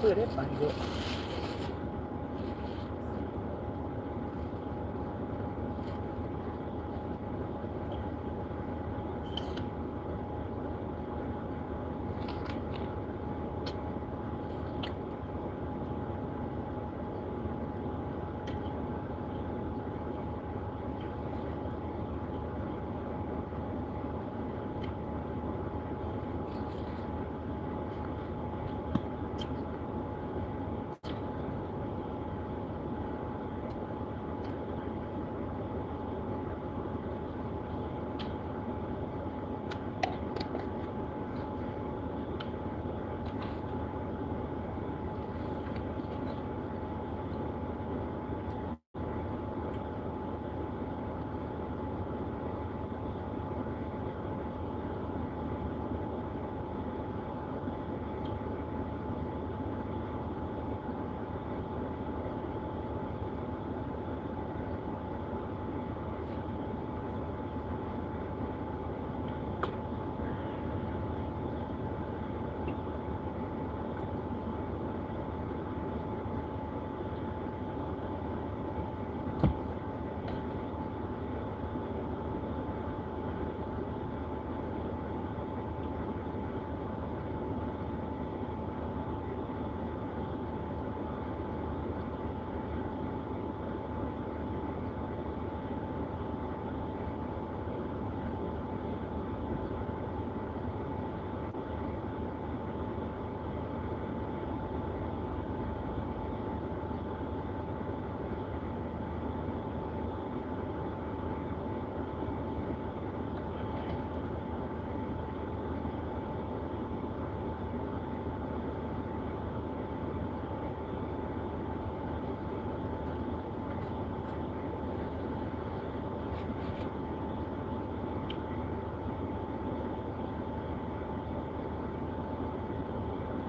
clear that thing up.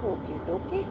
Okay, okay.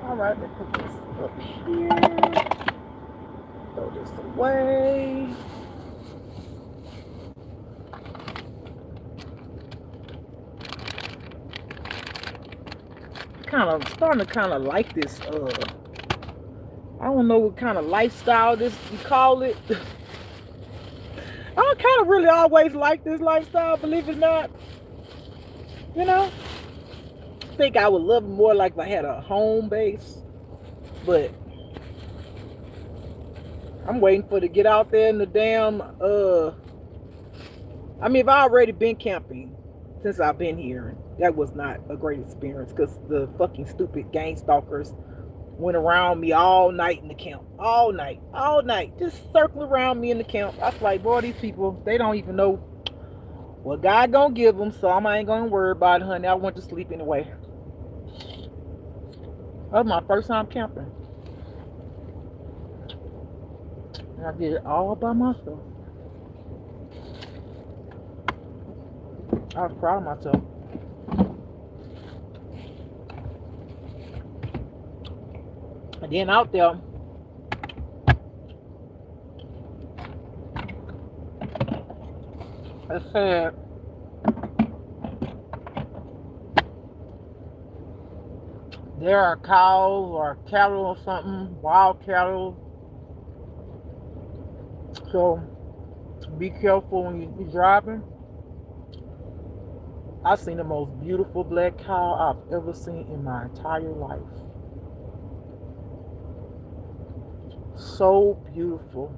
All right, let's put this up here. Throw this away. Kind of starting to kind of like this. I don't know what kind of lifestyle this you call it. I kind of really always like this lifestyle, believe it or not. You know, I think I would love it more like if I had a home base, but I'm waiting for to get out there in the damn. I mean, I've already been camping since I've been here. That was not a great experience because the fucking stupid gang stalkers went around me all night in the camp. All night. Just circling around me in the camp. I was like, boy, these people, they don't even know what God gonna give them, so I ain't gonna worry about it, honey. I went to sleep anyway. That was my first time camping. And I did it all by myself. I was proud of myself. And then out there, I said, there are cows or cattle or something, wild cattle. So be careful when you're driving. I've seen the most beautiful black cow I've ever seen in my entire life. So beautiful.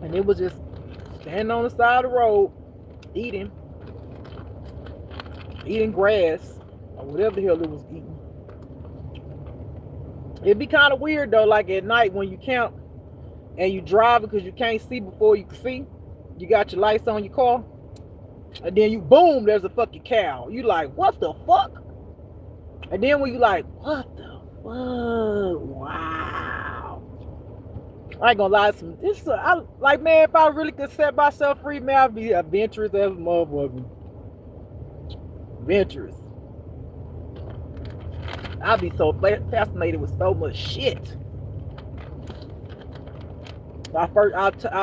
And it was just standing on the side of the road, eating grass, or whatever the hell it was eating. It'd be kind of weird though, like at night when you camp and you drive because you can't see before you can see. You got your lights on your car. And then you boom, there's a fucking cow. You like, what the fuck? And then when you like, what the fuck? Wow. I ain't gonna lie, some this I like, man, if I really could set myself free, man, I'd be adventurous as a motherfucker. Adventurous. I'd be so fascinated with so much shit. I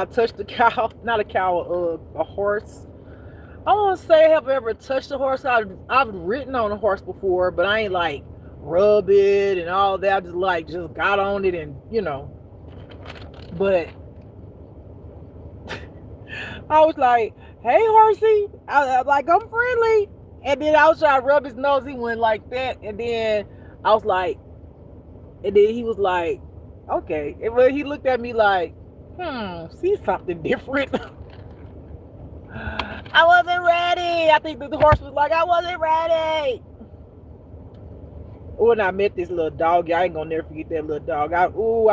touched the cow, not a cow, a horse. I won't say I have ever touched a horse. I've ridden on a horse before, but I ain't like rub it and all that. I just like just got on it and But I was like, "Hey, horsey," like I'm friendly, and then I was trying to rub his nose. He went like that, and then I was like, and then he was like, "Okay," and when he looked at me like, see something different." I wasn't ready. I think the horse was like, I wasn't ready. When I met this little dog, I ain't gonna never forget that little dog. I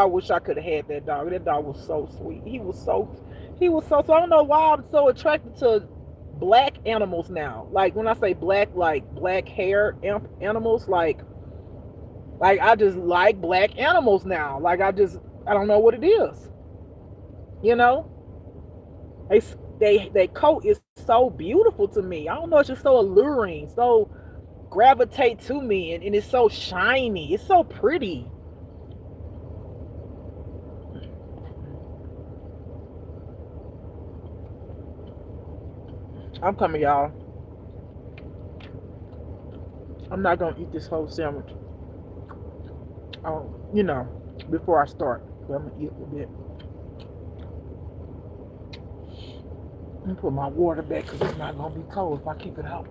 wish I could have had that dog. That dog was so sweet. So I don't know why I'm so attracted to black animals now. Like when I say black, like black hair animals, like I just like black animals now. I don't know what it is. You know, they they coat is so beautiful to me. I don't know, it's just so alluring, so gravitate to me, and it's so shiny. It's so pretty. I'm coming, y'all. I'm not gonna eat this whole sandwich. You know, before I start. But I'm gonna eat a little bit. I'm gonna put my water back because it's not gonna be cold if I keep it out.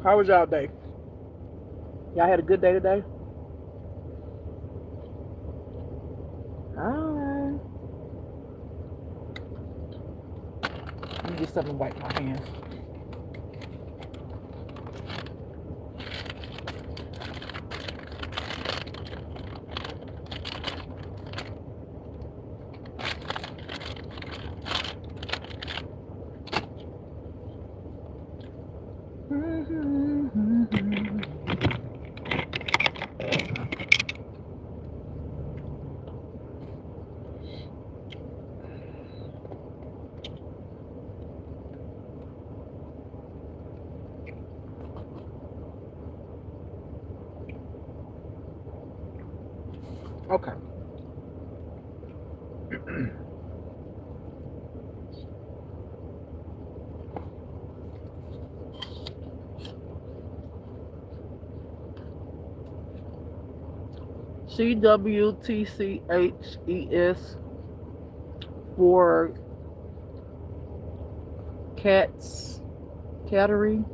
How was y'all day? Y'all had a good day today? Alright. Let me get something to wipe my hands. Okay. CWTCHES for cats. Cattery.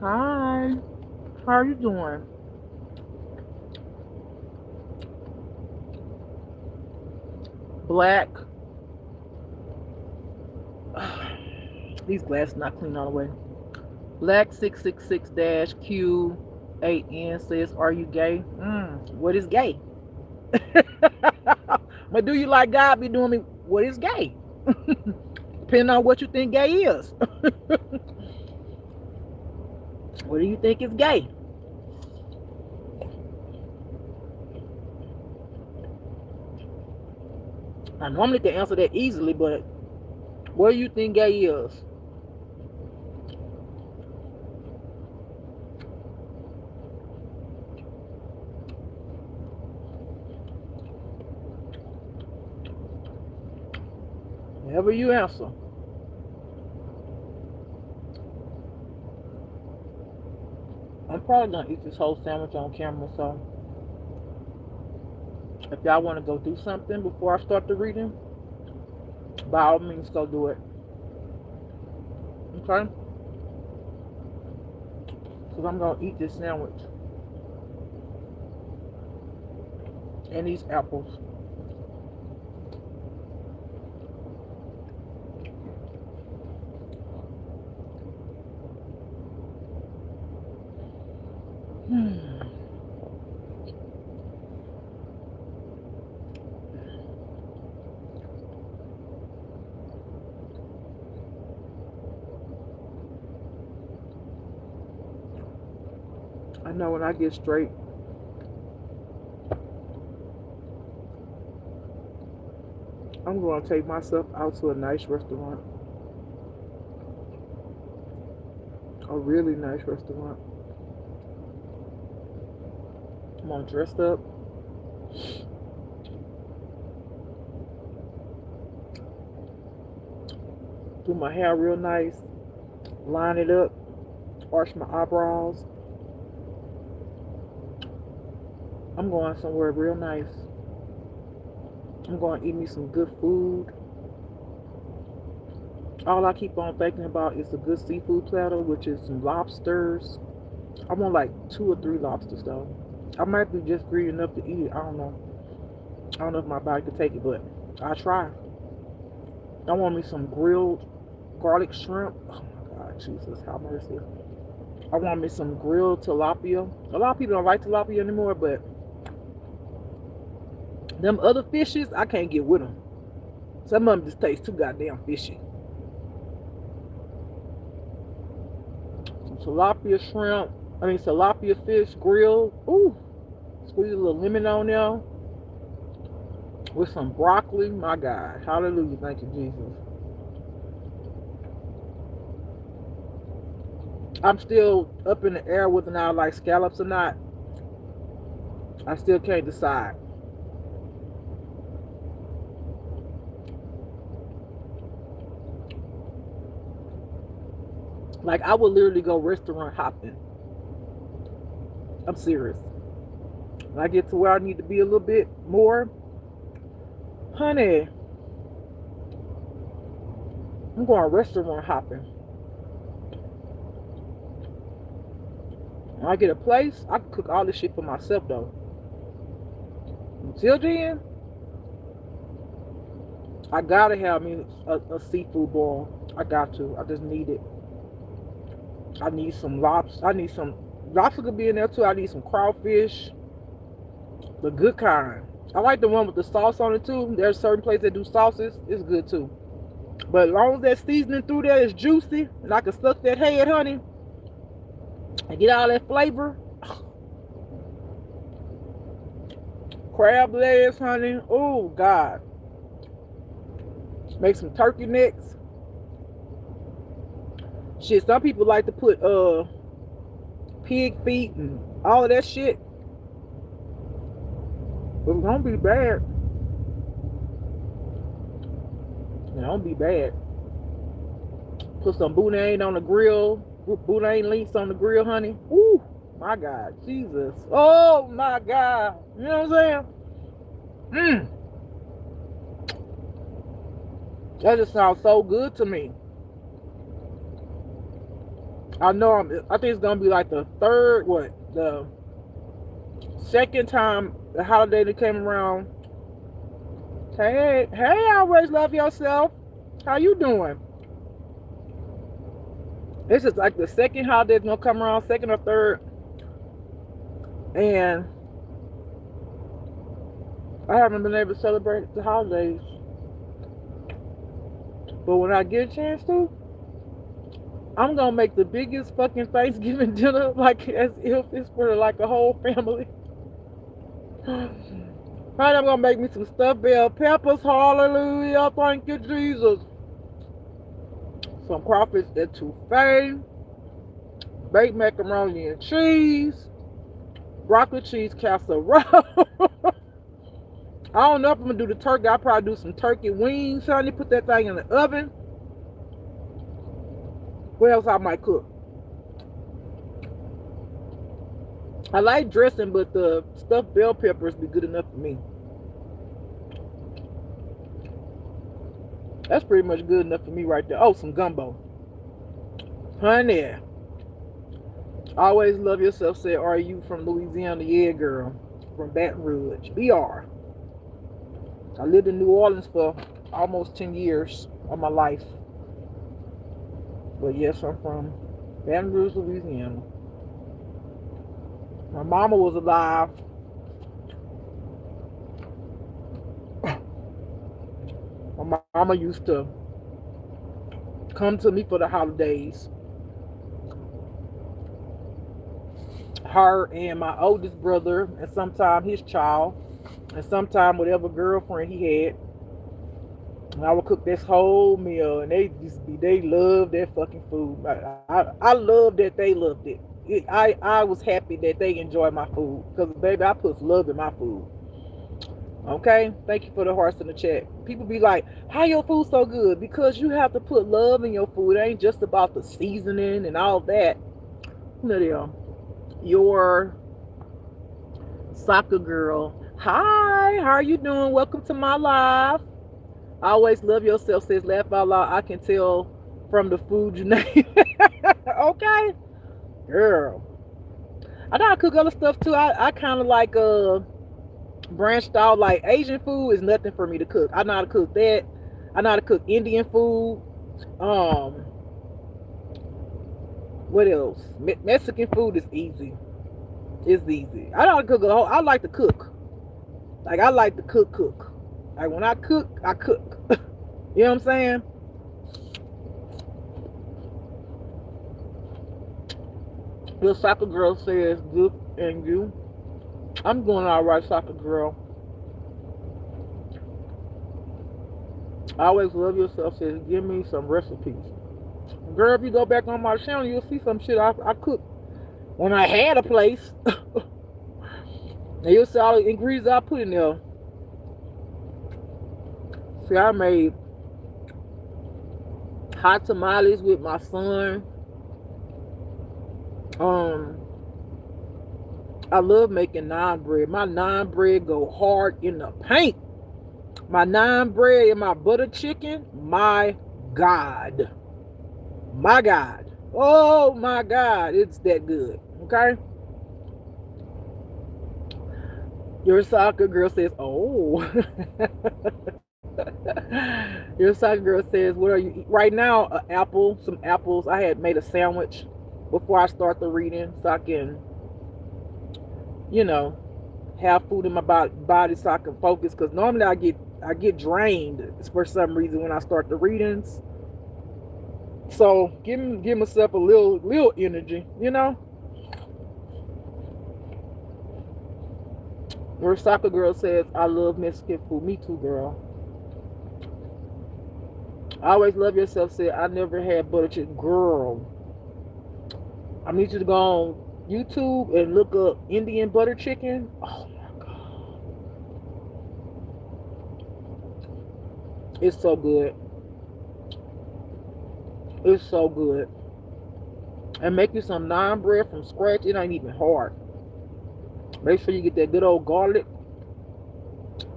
Hi. How are you doing? Black. These glasses not clean all the way. Black 666 Q8N says, "Are you gay?" What is gay? But do you like God be doing me? What is gay? Depending on what you think gay is. What do you think is gay? I normally can answer that easily, but what do you think gay is? Whatever you answer. I'm probably gonna eat this whole sandwich on camera, so if y'all want to go do something before I start the reading, by all means go do it. Okay? Because I'm gonna eat this sandwich and these apples. know when I get straight, I'm going to take myself out to a nice restaurant. A really nice restaurant. I'm going to dress up. Do my hair real nice. Line it up. Arch my eyebrows. I'm going somewhere real nice. I'm going to eat me some good food. All I keep on thinking about is a good seafood platter, which is some lobsters. I want like 2 or 3 lobsters though. I might be just greedy enough to eat it. I don't know. I don't know if my body could take it, but I try. I want me some grilled garlic shrimp. Oh my God, Jesus, have mercy. I want me some grilled tilapia. A lot of people don't like tilapia anymore, but them other fishes, I can't get with them. Some of them just taste too goddamn fishy. Some tilapia fish grilled. Ooh, squeeze a little lemon on there with some broccoli. My God, hallelujah, thank you, Jesus. I'm still up in the air whether or not I like scallops or not. I still can't decide. Like, I would literally go restaurant hopping. I'm serious. When I get to where I need to be a little bit more, honey, I'm going restaurant hopping. When I get a place, I can cook all this shit for myself though. Until then, I gotta have me a seafood boil. I got to. I just need it. I need some lobster. I need some lobster could be in there too. I need some crawfish. The good kind. I like the one with the sauce on it too. There's certain places that do sauces. It's good too. But as long as that seasoning through there is juicy and I can suck that head, honey, and get all that flavor. Crab legs, honey. Oh God. Make some turkey necks. Shit, some people like to put pig feet and all of that shit. But it won't be bad. It won't be bad. Put some boudin on the grill. Boudin links on the grill, honey. Ooh, my God. Jesus. Oh, my God. You know what I'm saying? That just sounds so good to me. I think it's going to be like the second time the holiday that came around. Hey, always love yourself. How you doing? This is like the second holiday that's gonna come around, second or third. And I haven't been able to celebrate the holidays. But when I get a chance to, I'm gonna make the biggest fucking Thanksgiving dinner, like as if it's for like a whole family. Right, I'm gonna make me some stuffed bell peppers. Hallelujah, thank you, Jesus. Some crawfish etouffee, baked macaroni and cheese, broccoli cheese casserole. I don't know if I'm gonna do the turkey. I'll probably do some turkey wings, honey. Put that thing in the oven. What else I might cook? I like dressing, but the stuffed bell peppers be good enough for me. That's pretty much good enough for me right there. Oh, some gumbo. Honey. Always love yourself. Say, are you from Louisiana? Yeah, girl. From Baton Rouge. BR. I lived in New Orleans for almost 10 years of my life. But yes, I'm from Baton Rouge, Louisiana. My mama was alive. My mama used to come to me for the holidays. her and my oldest brother, and sometime his child, and sometime whatever girlfriend he had. And I would cook this whole meal, and they love that fucking food. I love that they loved it. I was happy that they enjoyed my food because baby, I put love in my food. Okay, thank you for the hearts in the chat. People be like, "How your food so good?" Because you have to put love in your food. It ain't just about the seasoning and all that. Lydia, your soccer girl. Hi, how are you doing? Welcome to my live. I always love yourself, says laugh out loud. I can tell from the food you name. Okay, girl. I know I cook other stuff too. I kind of like branched out. Like Asian food is nothing for me to cook. I know how to cook that. I know how to cook Indian food. Um, what else? Mexican food is easy. It's easy. I know how to cook a whole. I like to cook. Like I like to cook. Like when I cook, I cook. You know what I'm saying? The soccer girl says, "Good and you." I'm doing all right, soccer girl. I always love yourself. Says, "Give me some recipes." Girl, if you go back on my channel, you'll see some shit I cooked when I had a place. And you'll see all the ingredients I put in there. See, I made hot tamales with my son. I love making naan bread. My naan bread go hard in the paint. My naan bread and my butter chicken, my God. My God. Oh my God. It's that good. Okay? Your soccer girl says, oh. Your soccer girl says, what are you eating? Right now, an apple, some apples. I had made a sandwich before I start the reading so I can, you know, have food in my body so I can focus. Because normally I get drained for some reason when I start the readings. So give myself a little energy, you know. Your soccer girl says, I love Mexican food. Me too, girl. I always love yourself. Said I never had butter chicken. Girl, I need you to go on YouTube and look up Indian butter chicken. Oh my God, it's so good. It's so good. And make you some naan bread from scratch. It ain't even hard. Make sure you get that good old garlic.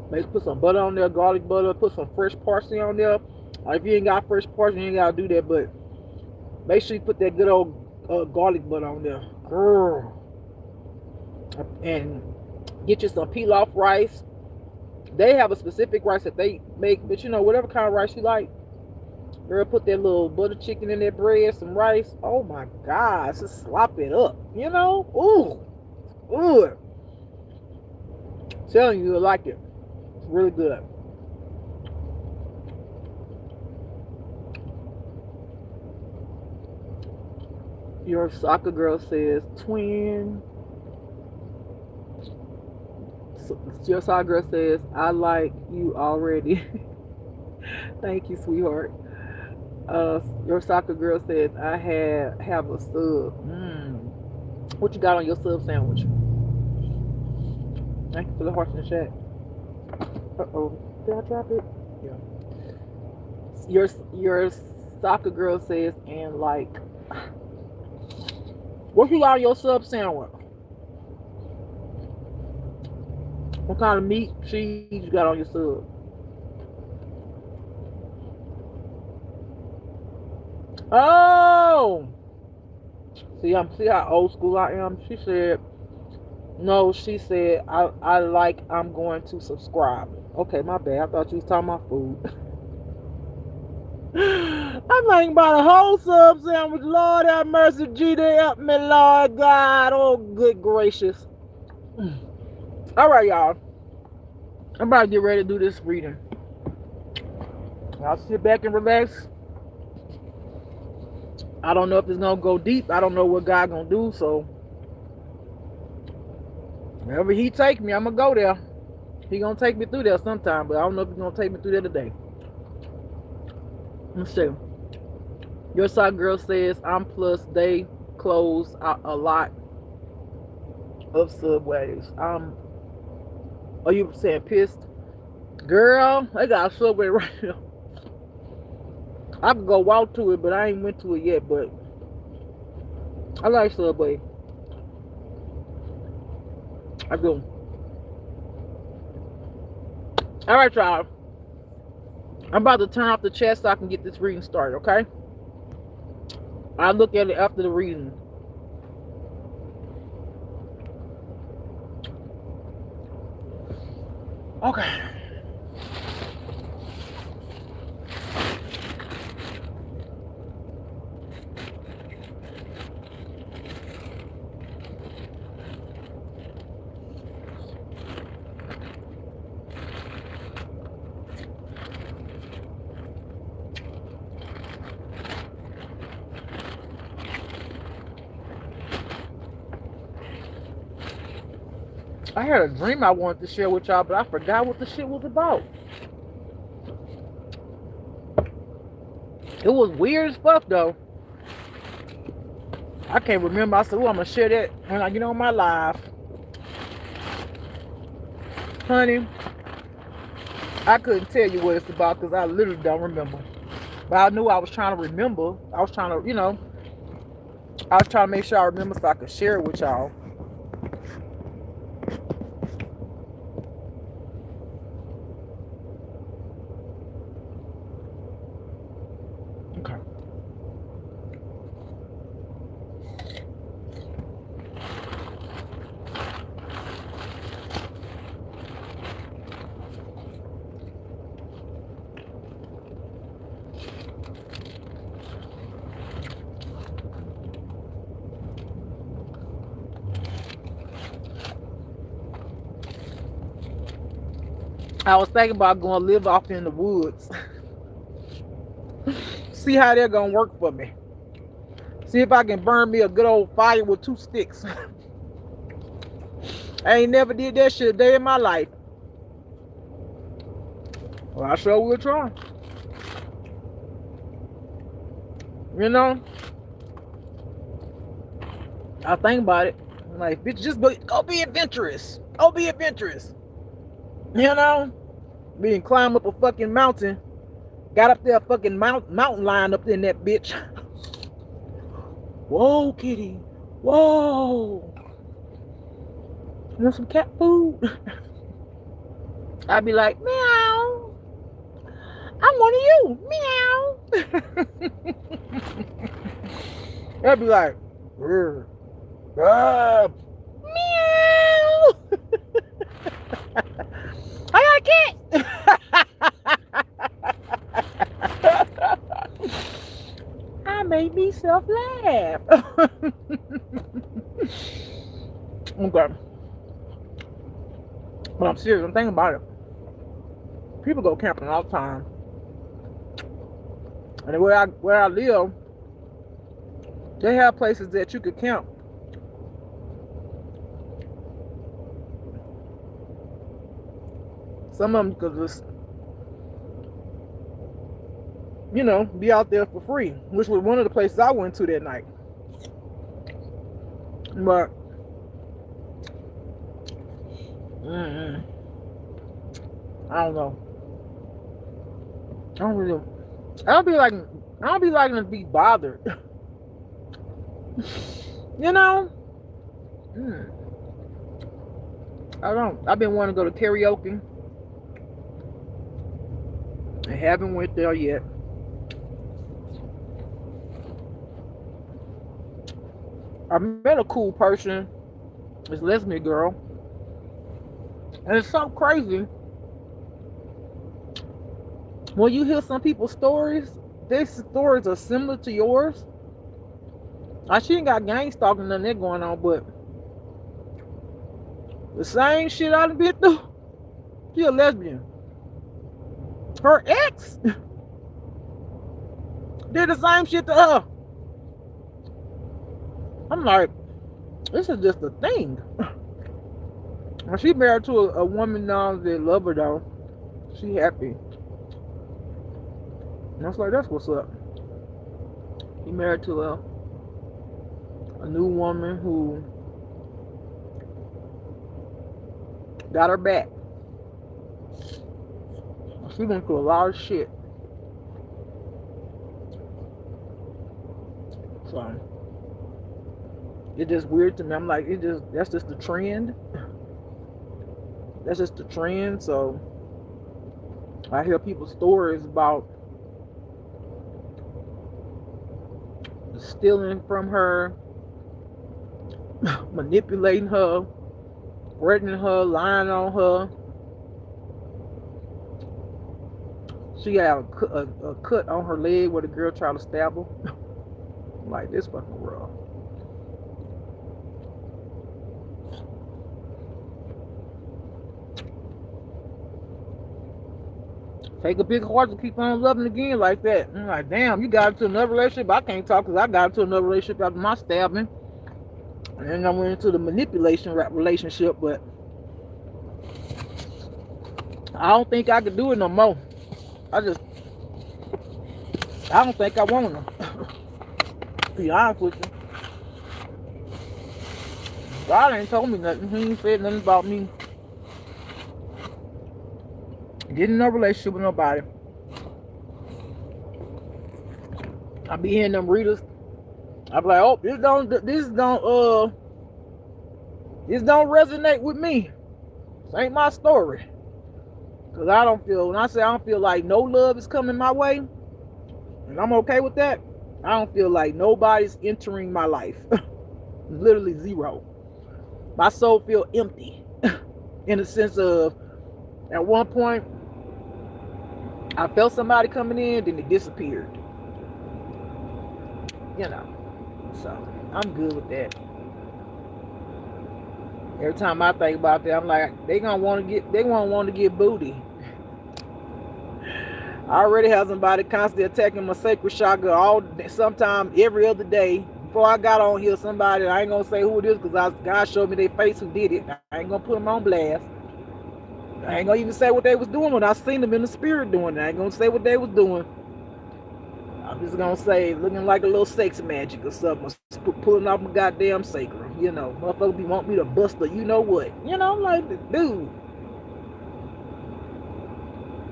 Put some butter on there, garlic butter. Put some fresh parsley on there. If you ain't got fresh parsley, you ain't gotta do that. But make sure you put that good old garlic butter on there, girl. And get you some pilaf rice. They have a specific rice that they make, but you know, whatever kind of rice you like. Girl, put that little butter chicken in that bread, some rice. Oh my gosh, just slop it up. You know? Ooh. I'm telling you, you'll like it. It's really good. Your soccer girl says, twin. Your soccer girl says, I like you already. Thank you, sweetheart. Your soccer girl says, I have a sub. What you got on your sub sandwich? Thank you for the hearts in the chat. Did I drop it? Yeah. Your soccer girl says, and like, what you got on your sub sandwich? What kind of meat, cheese you got on your sub? Oh, see how old school I am. She said, no. She said, I like. I'm going to subscribe. Okay, my bad. I thought you was talking about food. I'm thinking about a whole sub sandwich. Lord have mercy, G. They help me, Lord God. Oh, good gracious. All right, y'all. I'm about to get ready to do this reading. I'll sit back and relax. I don't know if it's gonna go deep. I don't know what God gonna do. So Wherever he take me, I'm gonna go there. He gonna take me through there sometime, but I don't know if he's gonna take me through there today. Let's see. Your side girl says I'm plus they close a lot of subways. Are you saying pissed? Girl, they got a subway right here. I could go walk to it, but I ain't went to it yet. But I like Subway. I do. All right, y'all. I'm about to turn off the chat so I can get this reading started, okay? I'll look at it after the reading. Okay. I had a dream I wanted to share with y'all, but I forgot what the shit was about. It was weird as fuck, though. I can't remember. I said, oh, I'm going to share that when I get on my live. Honey, I couldn't tell you what it's about because I literally don't remember. But I knew I was trying to remember. I was trying to, I was trying to make sure I remember so I could share it with y'all. Okay. I was thinking about going to live off in the woods. See how they're going to work for me. See if I can burn me a good old fire with 2 sticks. I ain't never did that shit a day in my life. Well, I sure will try. You know? I think about it. I'm like, bitch, just go be adventurous. Go be adventurous. You know? We didn't climb up a fucking mountain. Got up there, fucking mountain lion up in that bitch. Whoa, kitty. Whoa. You want some cat food? I'd be like, meow. I'm one of you. Meow. I'd be like, meow. I got a cat. I made myself laugh. Okay. But I'm serious. I'm thinking about it. People go camping all the time. And where I live, they have places that you could camp. Some of them could just, be out there for free, which was one of the places I went to that night. But I don't know. I don't be liking to be bothered. I don't. I've been wanting to go to karaoke. I haven't went there yet. I met a cool person. This lesbian girl. And it's so crazy. When you hear some people's stories, their stories are similar to yours. She ain't got gang stalking none of that going on, but the same shit I done been through. She a lesbian. Her ex did the same shit to her. I'm like, this is just a thing. And she married to a woman now that love her though. She happy. And I was like, that's what's up. He married to a new woman who got her back. She went through a lot of shit. So it's just weird to me. I'm like, that's just the trend. That's just the trend. So I hear people's stories about stealing from her, manipulating her, threatening her, lying on her. She had a cut on her leg where the girl tried to stab her. I'm like, this fucking world. Take a big heart to keep on loving again like that. I'm like, damn, you got into another relationship. I can't talk because I got into another relationship after my stabbing. And then I went into the manipulation relationship, but I don't think I could do it no more. I don't think I want to. Be honest with you. God ain't told me nothing. He ain't said nothing about me getting in a relationship with nobody. I be hearing them readers. I be like, oh, this don't resonate with me. This ain't my story. Cause I don't feel, when I say I don't feel like no love is coming my way, and I'm okay with that, I don't feel like nobody's entering my life. Literally zero. My soul feel empty. In the sense of, at one point, I felt somebody coming in, then it disappeared. You know. So, I'm good with that. Every time I think about that, I'm like, they gonna want to get booty. I already have somebody constantly attacking my sacred chakra sometime every other day. Before I got on here, somebody, I ain't gonna say who it is because God showed me their face who did it. I ain't gonna put them on blast. I ain't gonna even say what they was doing when I seen them in the spirit doing it. I ain't gonna say what they was doing. I'm just gonna say looking like a little sex magic or something, pulling off my goddamn sacrum. You know, motherfucker be want me to bust her, you know what? You know, I'm like, dude.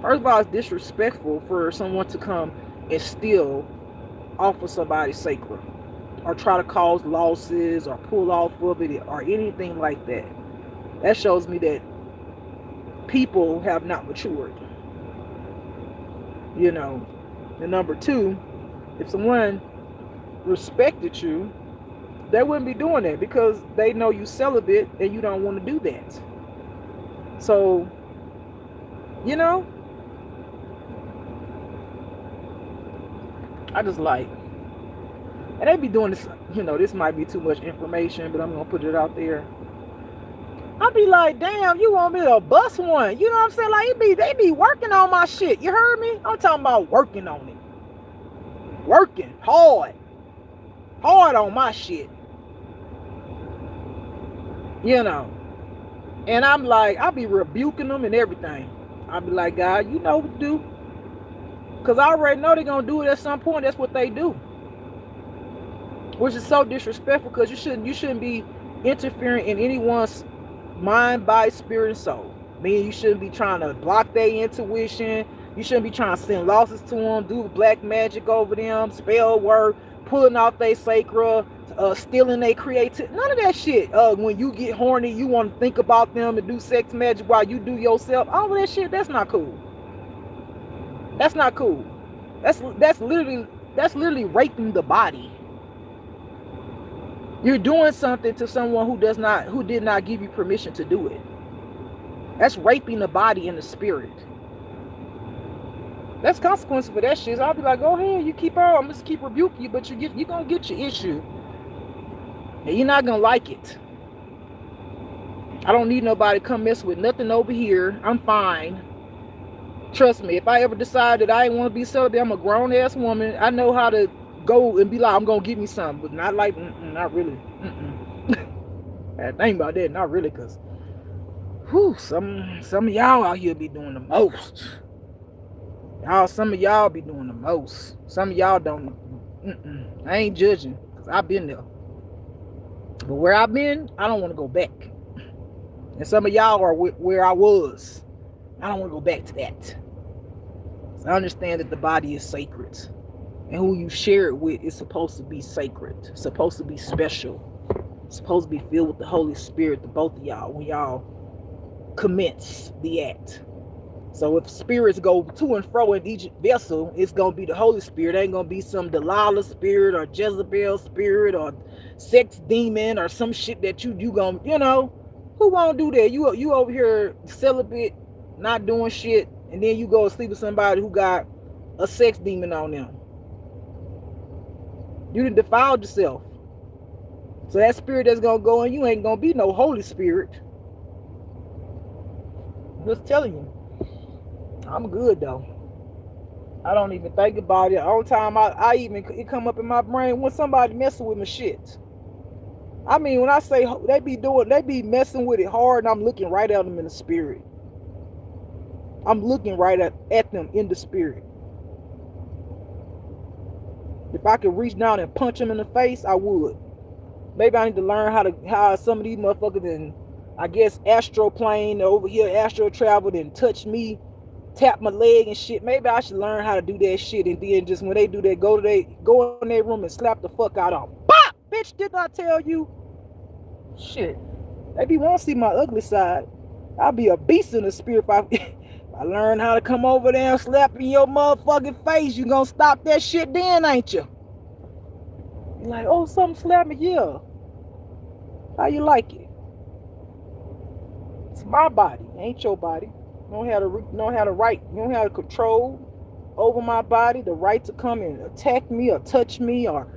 First of all, it's disrespectful for someone to come and steal off of somebody's sacrum, or try to cause losses, or pull off of it, or anything like that. That shows me that people have not matured. You know. And number two, if someone respected you, they wouldn't be doing that because they know you celibate and you don't want to do that. So, you know, I just like, and they be doing this, you know, this might be too much information, but I'm going to put it out there. I be like, damn, you want me to bust one? You know what I'm saying? Like, they be working on my shit. You heard me? I'm talking about working on it. Working hard on my shit. You know. And I'm like, I be rebuking them and everything. I be like, God, you know what to do. Because I already know they're going to do it at some point. That's what they do. Which is so disrespectful because you shouldn't be interfering in anyone's mind, body, spirit, and soul. Meaning you shouldn't be trying to block their intuition. You shouldn't be trying to send losses to them, do black magic over them, spell work, pulling off their sacra, stealing their creativity. None of that shit. When you get horny, you want to think about them and do sex magic while you do yourself. All of that shit, that's not cool. That's not cool. That's literally raping the body. You're doing something to someone who did not give you permission to do it. That's raping the body and the spirit. That's consequences for that shit. So I'll be like, go ahead, you keep on. I'm just keep rebuking you, but you're gonna get your issue, and you're not gonna like it. I don't need nobody to come mess with nothing over here. I'm fine. Trust me. If I ever decide that I ain't want to be celibate, I'm a grown ass woman. I know how to go and be like, I'm gonna get me something, but not like, not really. I think about that, not really, cause Whew, some of y'all out here be doing the most. Some of y'all be doing the most. Some of y'all don't. I ain't judging, because I've been there. But where I've been, I don't want to go back. And some of y'all are where I was. I don't want to go back to that. So I understand that the body is sacred. And who you share it with is supposed to be sacred. It's supposed to be special. It's supposed to be filled with the Holy Spirit, the both of y'all, when y'all commence the act. So if spirits go to and fro in each vessel, it's going to be the Holy Spirit. It ain't going to be some Delilah spirit or Jezebel spirit or sex demon or some shit that you going to, who won't do that? You over here celibate, not doing shit, and then you go to sleep with somebody who got a sex demon on them. You done defiled yourself. So that spirit that's going to go in you ain't going to be no Holy Spirit. I'm just telling you. I'm good though. I don't even think about it. All the time it come up in my brain when somebody messing with my shit. I mean, when I say they be messing with it hard, and I'm looking right at them in the spirit. I'm looking right at them in the spirit. If I could reach down and punch them in the face, I would. Maybe I need to learn how some of these motherfuckers and I guess astral plane over here, astral traveled and touch me, tap my leg and shit. Maybe I should learn how to do that shit, and then just when they do that, go in their room and slap the fuck out of them. Bop! Bitch, did I tell you? Shit. Maybe you won't see my ugly side. I'll be a beast in the spirit if I learn how to come over there and slap in your motherfucking face. You gonna stop that shit then, ain't you? You're like, oh, something slapped me. Yeah. How you like it? It's my body, ain't your body. You don't have the right. You don't have the control over my body, the right to come and attack me or touch me or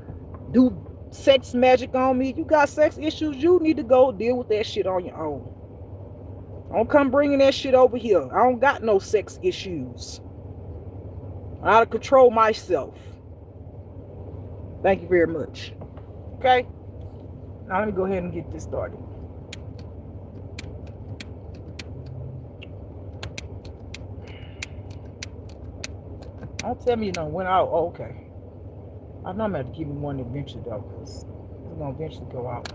do sex magic on me. You got sex issues, you need to go deal with that shit on your own. Don't come bringing that shit over here. I don't got no sex issues. I gotta control myself. Thank you very much. Okay? Now let me go ahead and get this started. Don't tell me you done went out. Oh, okay. I know I'm going to have to give me one eventually, though, because it's going to eventually go out.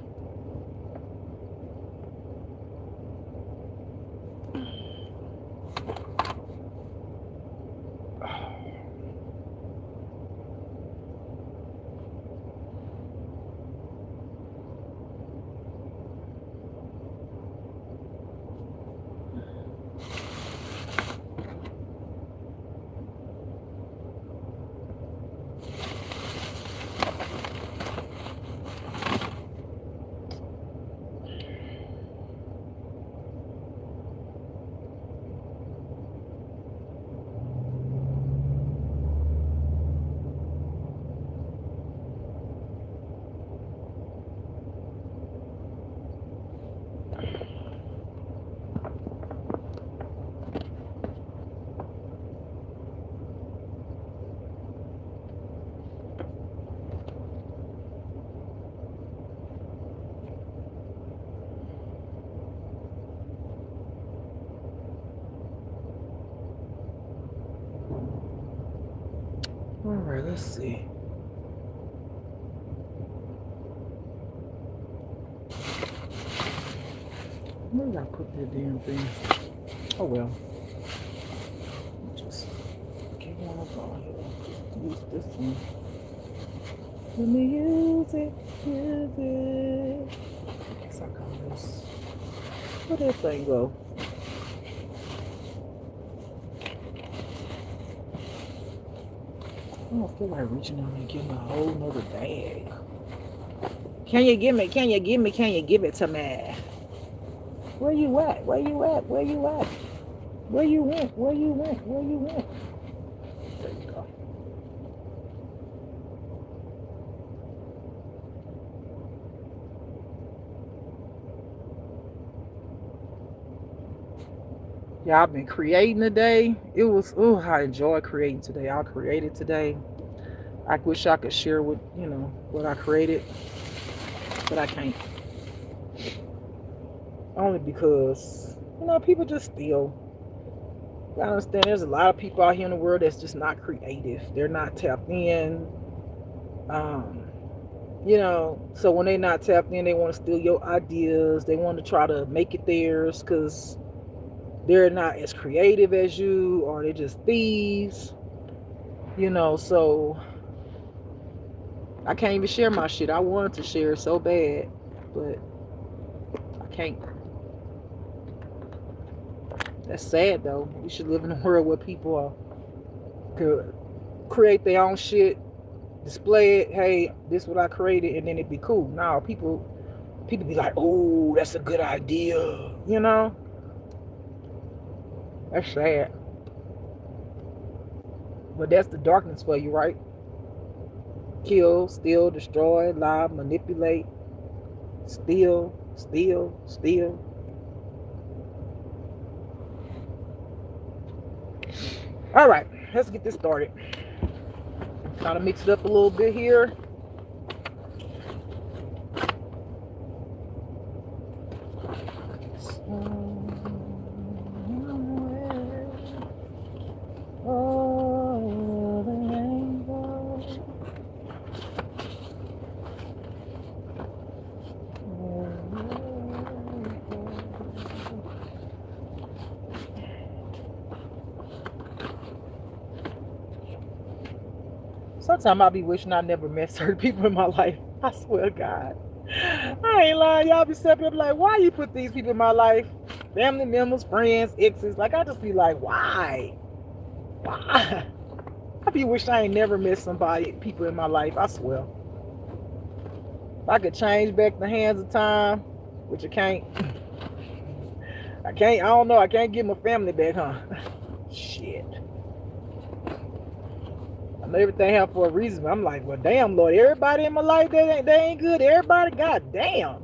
All right, let's see. Where did I put that damn thing? Oh well. Just keep on going here. Just use this one. Let me use it. I guess I call this. Where that thing go? I don't feel like reaching out and getting a whole nother bag. Can you give it to me? Where you at? Where you went? There you go. Yeah, I've been creating today. It was, I enjoy creating today. I created today. I wish I could share what I created, but I can't. Only because People just steal. I understand there's a lot of people out here in the world that's just not creative. They're not tapped in. Um, so when they're not tapped in, they want to steal your ideas. They want to try to make it theirs because they're not as creative as you, or they're just thieves. So I can't even share my shit. I wanted to share it so bad, but I can't. That's sad though. We should live in a world where people could create their own shit, display it. Hey, this is what I created, and then it'd be cool. Now people be like, "Oh, that's a good idea," That's sad. But that's the darkness for you, right? Kill, steal, destroy, lie, manipulate, steal. All right, let's get this started. Kind of mix it up a little bit here. Sometimes I be wishing I never met certain people in my life. I swear to God. I ain't lying. Y'all be stepping up like, why you put these people in my life? Family members, friends, exes. Like, I just be like, why? Why? I be wishing I ain't never met people in my life. I swear. If I could change back the hands of time, which I can't. I don't know. I can't get my family back, huh? Shit. I know everything happened for a reason, but I'm like, well, damn, Lord, everybody in my life, they ain't good. Everybody, god damn.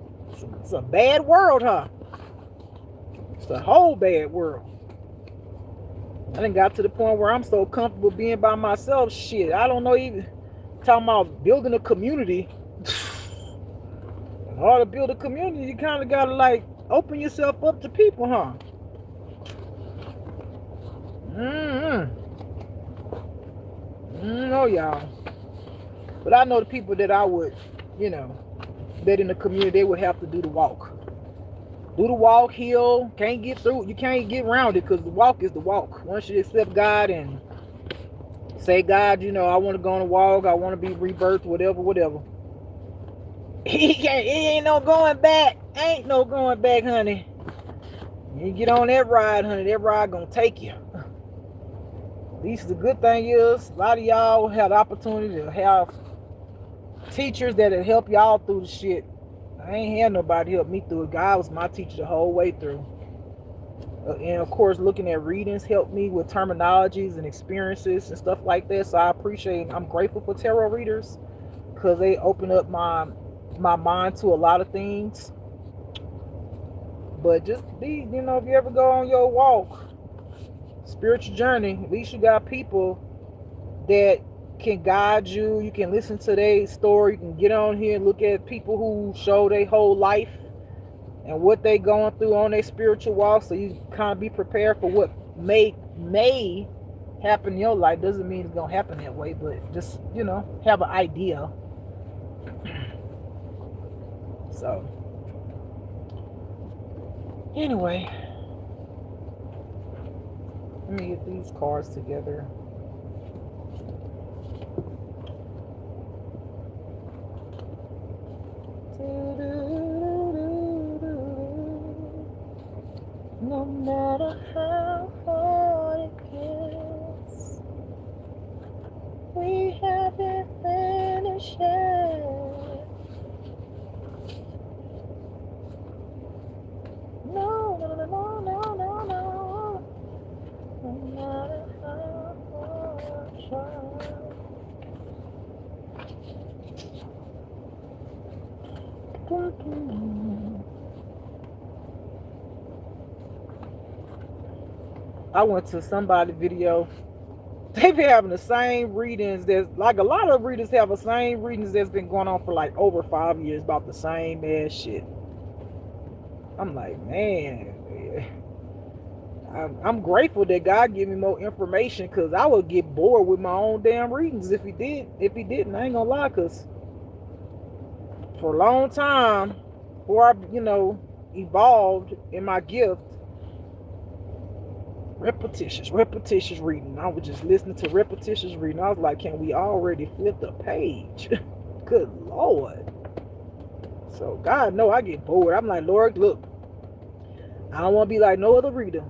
It's a bad world, huh? It's a whole bad world. I done got to the point where I'm so comfortable being by myself. Shit, I don't know, even talking about building a community. In order to build a community, you kind of got to like open yourself up to people, huh? Oh, y'all. But I know the people that I would, that in the community, they would have to do the walk. Do the walk, heal. Can't get through. You can't get around it because the walk is the walk. Once you accept God and say, God, I want to go on a walk. I want to be rebirthed, whatever. It ain't no going back. Ain't no going back, honey. You get on that ride, honey. That ride gonna take you. At least the good thing is, a lot of y'all have the opportunity to have teachers that'll help y'all through the shit. I ain't had nobody help me through it. God was my teacher the whole way through. And of course, looking at readings helped me with terminologies and experiences and stuff like that. So I'm grateful for tarot readers because they open up my mind to a lot of things. But just be, if you ever go on your walk, spiritual journey, at least you got people that can guide you. You can listen to their story. You can get on here and look at people who show their whole life and what they going through on their spiritual walk, so you kind of be prepared for what may happen in your life. Doesn't mean it's gonna happen that way, but just have an idea. So anyway, let me get these cards together. No matter how hard it gets, we haven't finished yet. No. No matter how hard I try. I went to somebody's video. They be having the same readings. There's like a lot of readers have the same readings that's been going on for like over 5 years about the same ass shit. I'm like, man. I'm grateful that God give me more information, because I would get bored with my own damn readings if he did. If he didn't, I ain't gonna lie, because for a long time, before I, evolved in my gift, repetitious reading. I was just listening to repetitious reading. I was like, can we already flip the page? Good Lord. So God know I get bored. I'm like, Lord, look, I don't want to be like no other reader.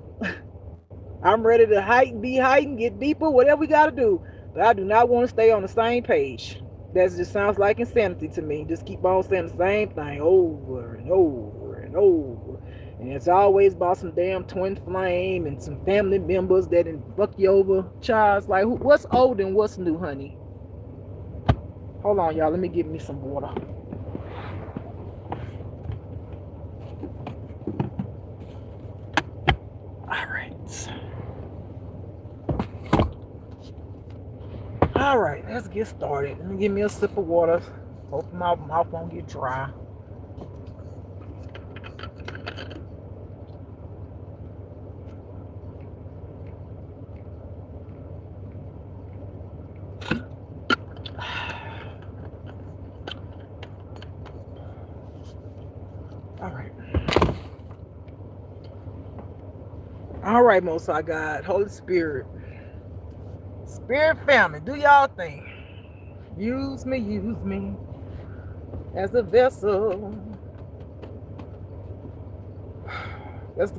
I'm ready to be heightened, get deeper, whatever we got to do. But I do not want to stay on the same page. That just sounds like insanity to me. Just keep on saying the same thing over and over and over. And it's always about some damn twin flame and some family members that fuck you over. Child's like, what's old and what's new, honey? Hold on, y'all. Let me get me some water. All right. All right, let's get started. Let me give me a sip of water. Hope my mouth won't get dry. All right, Most High God, Holy Spirit, Spirit family, do y'all thing. Use me as a vessel.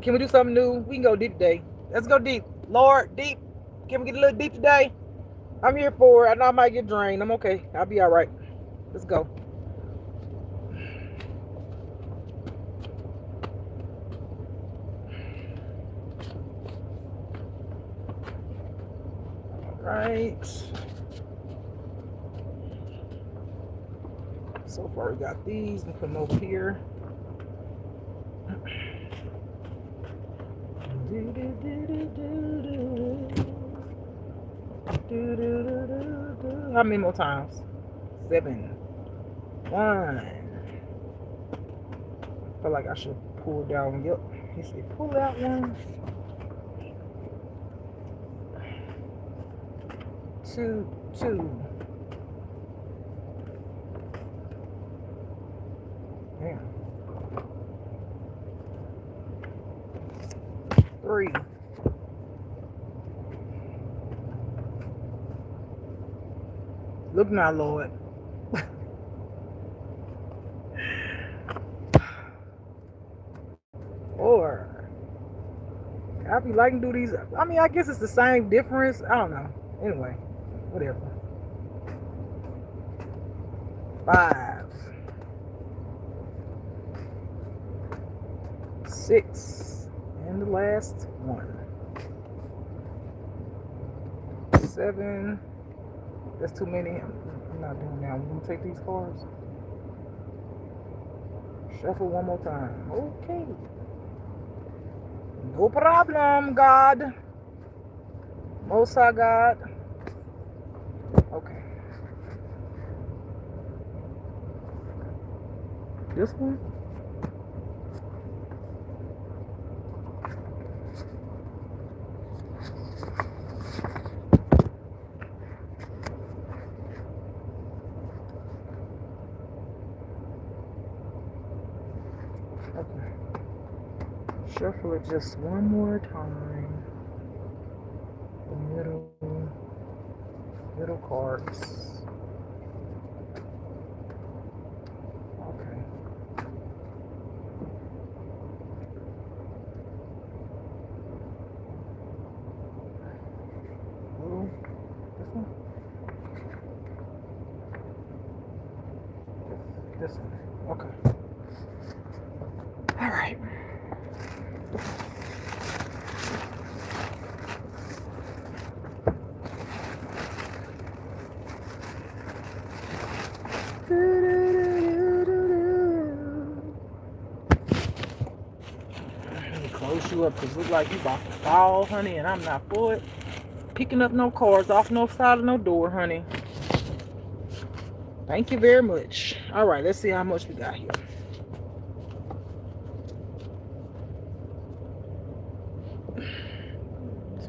Can we do something new? We can go deep today. Let's go deep. Lord, deep. Can we get a little deep today? I'm here for it. I know I might get drained. I'm okay. I'll be all right. Let's go. Right. So far we got these. We put them over here. How many more times? 7. 1. I feel like I should pull down. Yep. He said pull that one. 2. 3. 3. Look now, Lord. Or I be liking to do these. I mean, I guess it's the same difference. I don't know. Anyway, whatever. 5. 6. And the last one. 7. That's too many. I'm not doing that. I'm gonna take these cards. Shuffle one more time. Okay. No problem, God. Most High God. Okay. This one? Okay. Shuffle it just one more time. The middle cards. Okay. Ooh, this one? This one. Okay. All right. Let me close you up because it looks like you about to fall, honey, and I'm not for it. Picking up no cards off no side of no door, honey. Thank you very much. All right, let's see how much we got here.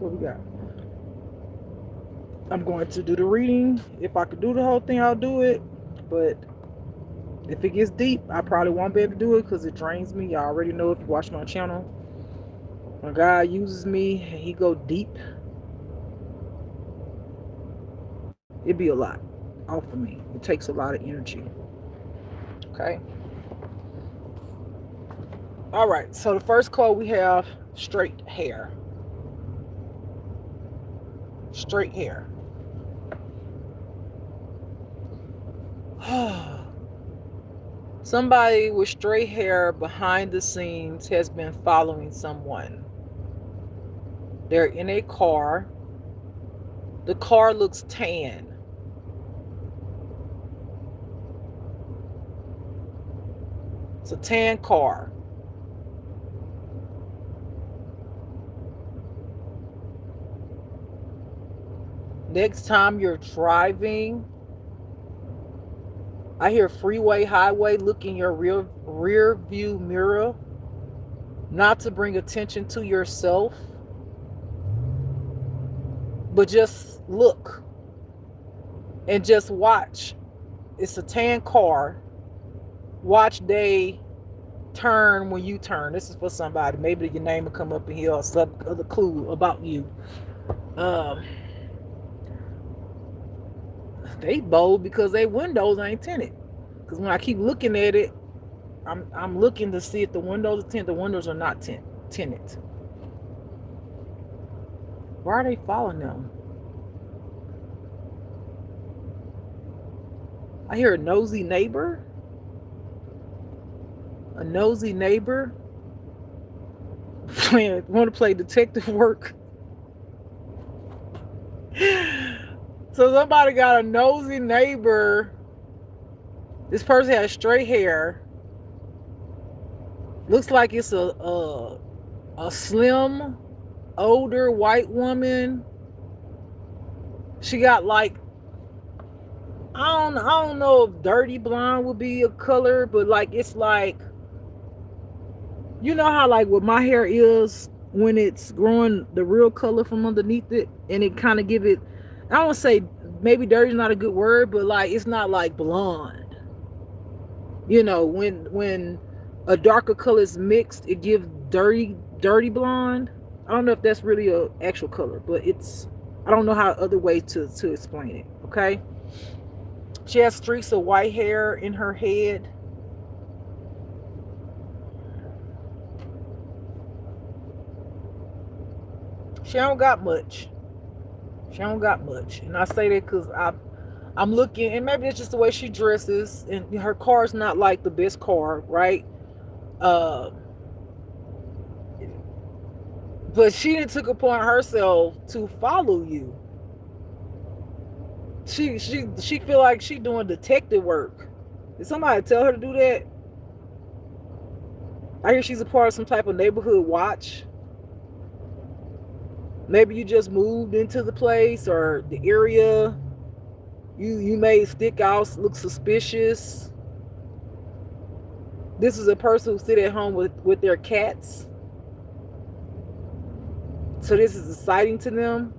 What we got? I'm going to do the reading. If I could do the whole thing, I'll do it. But if it gets deep, I probably won't be able to do it because it drains me. Y'all already know if you watch my channel. When God uses me and He go deep, it'd be a lot off of me. It takes a lot of energy. Okay. All right. So the first card we have straight hair. Straight hair. Somebody with straight hair behind the scenes has been following someone. They're in a car. The car looks tan. It's a tan car. Next time you're driving, I hear freeway, highway, look in your rear view mirror, not to bring attention to yourself, but just look and just watch. It's a tan car. Watch they turn when you turn. This is for somebody. Maybe your name will come up in here or some other clue about you. They bold because their windows ain't tinted. Because when I keep looking at it, I'm looking to see if the windows are tinted. The windows are not tinted. Why are they following them? I hear a nosy neighbor. A nosy neighbor. Want to play detective work. So somebody got a nosy neighbor. This person has straight hair. Looks like it's a slim, older white woman. She got like, I don't know if dirty blonde would be a color, but like it's like, you know how like what my hair is when it's growing the real color from underneath it, and it kind of give it, I don't want to say maybe dirty is not a good word, but like it's not like blonde. You know, when a darker color is mixed, it gives dirty blonde. I don't know if that's really a actual color, but it's, I don't know how other way to explain it. Okay. She has streaks of white hair in her head. She don't got much. She don't got much. And I say that because I'm looking, and maybe it's just the way she dresses, and her car's not like the best car, right? But she didn't took upon herself to follow you. She feel like she doing detective work. Did somebody tell her to do that? I hear she's a part of some type of neighborhood watch. Maybe you just moved into the place or the area. You made stick out look suspicious. This is a person who sit at home with their cats. So this is exciting to them.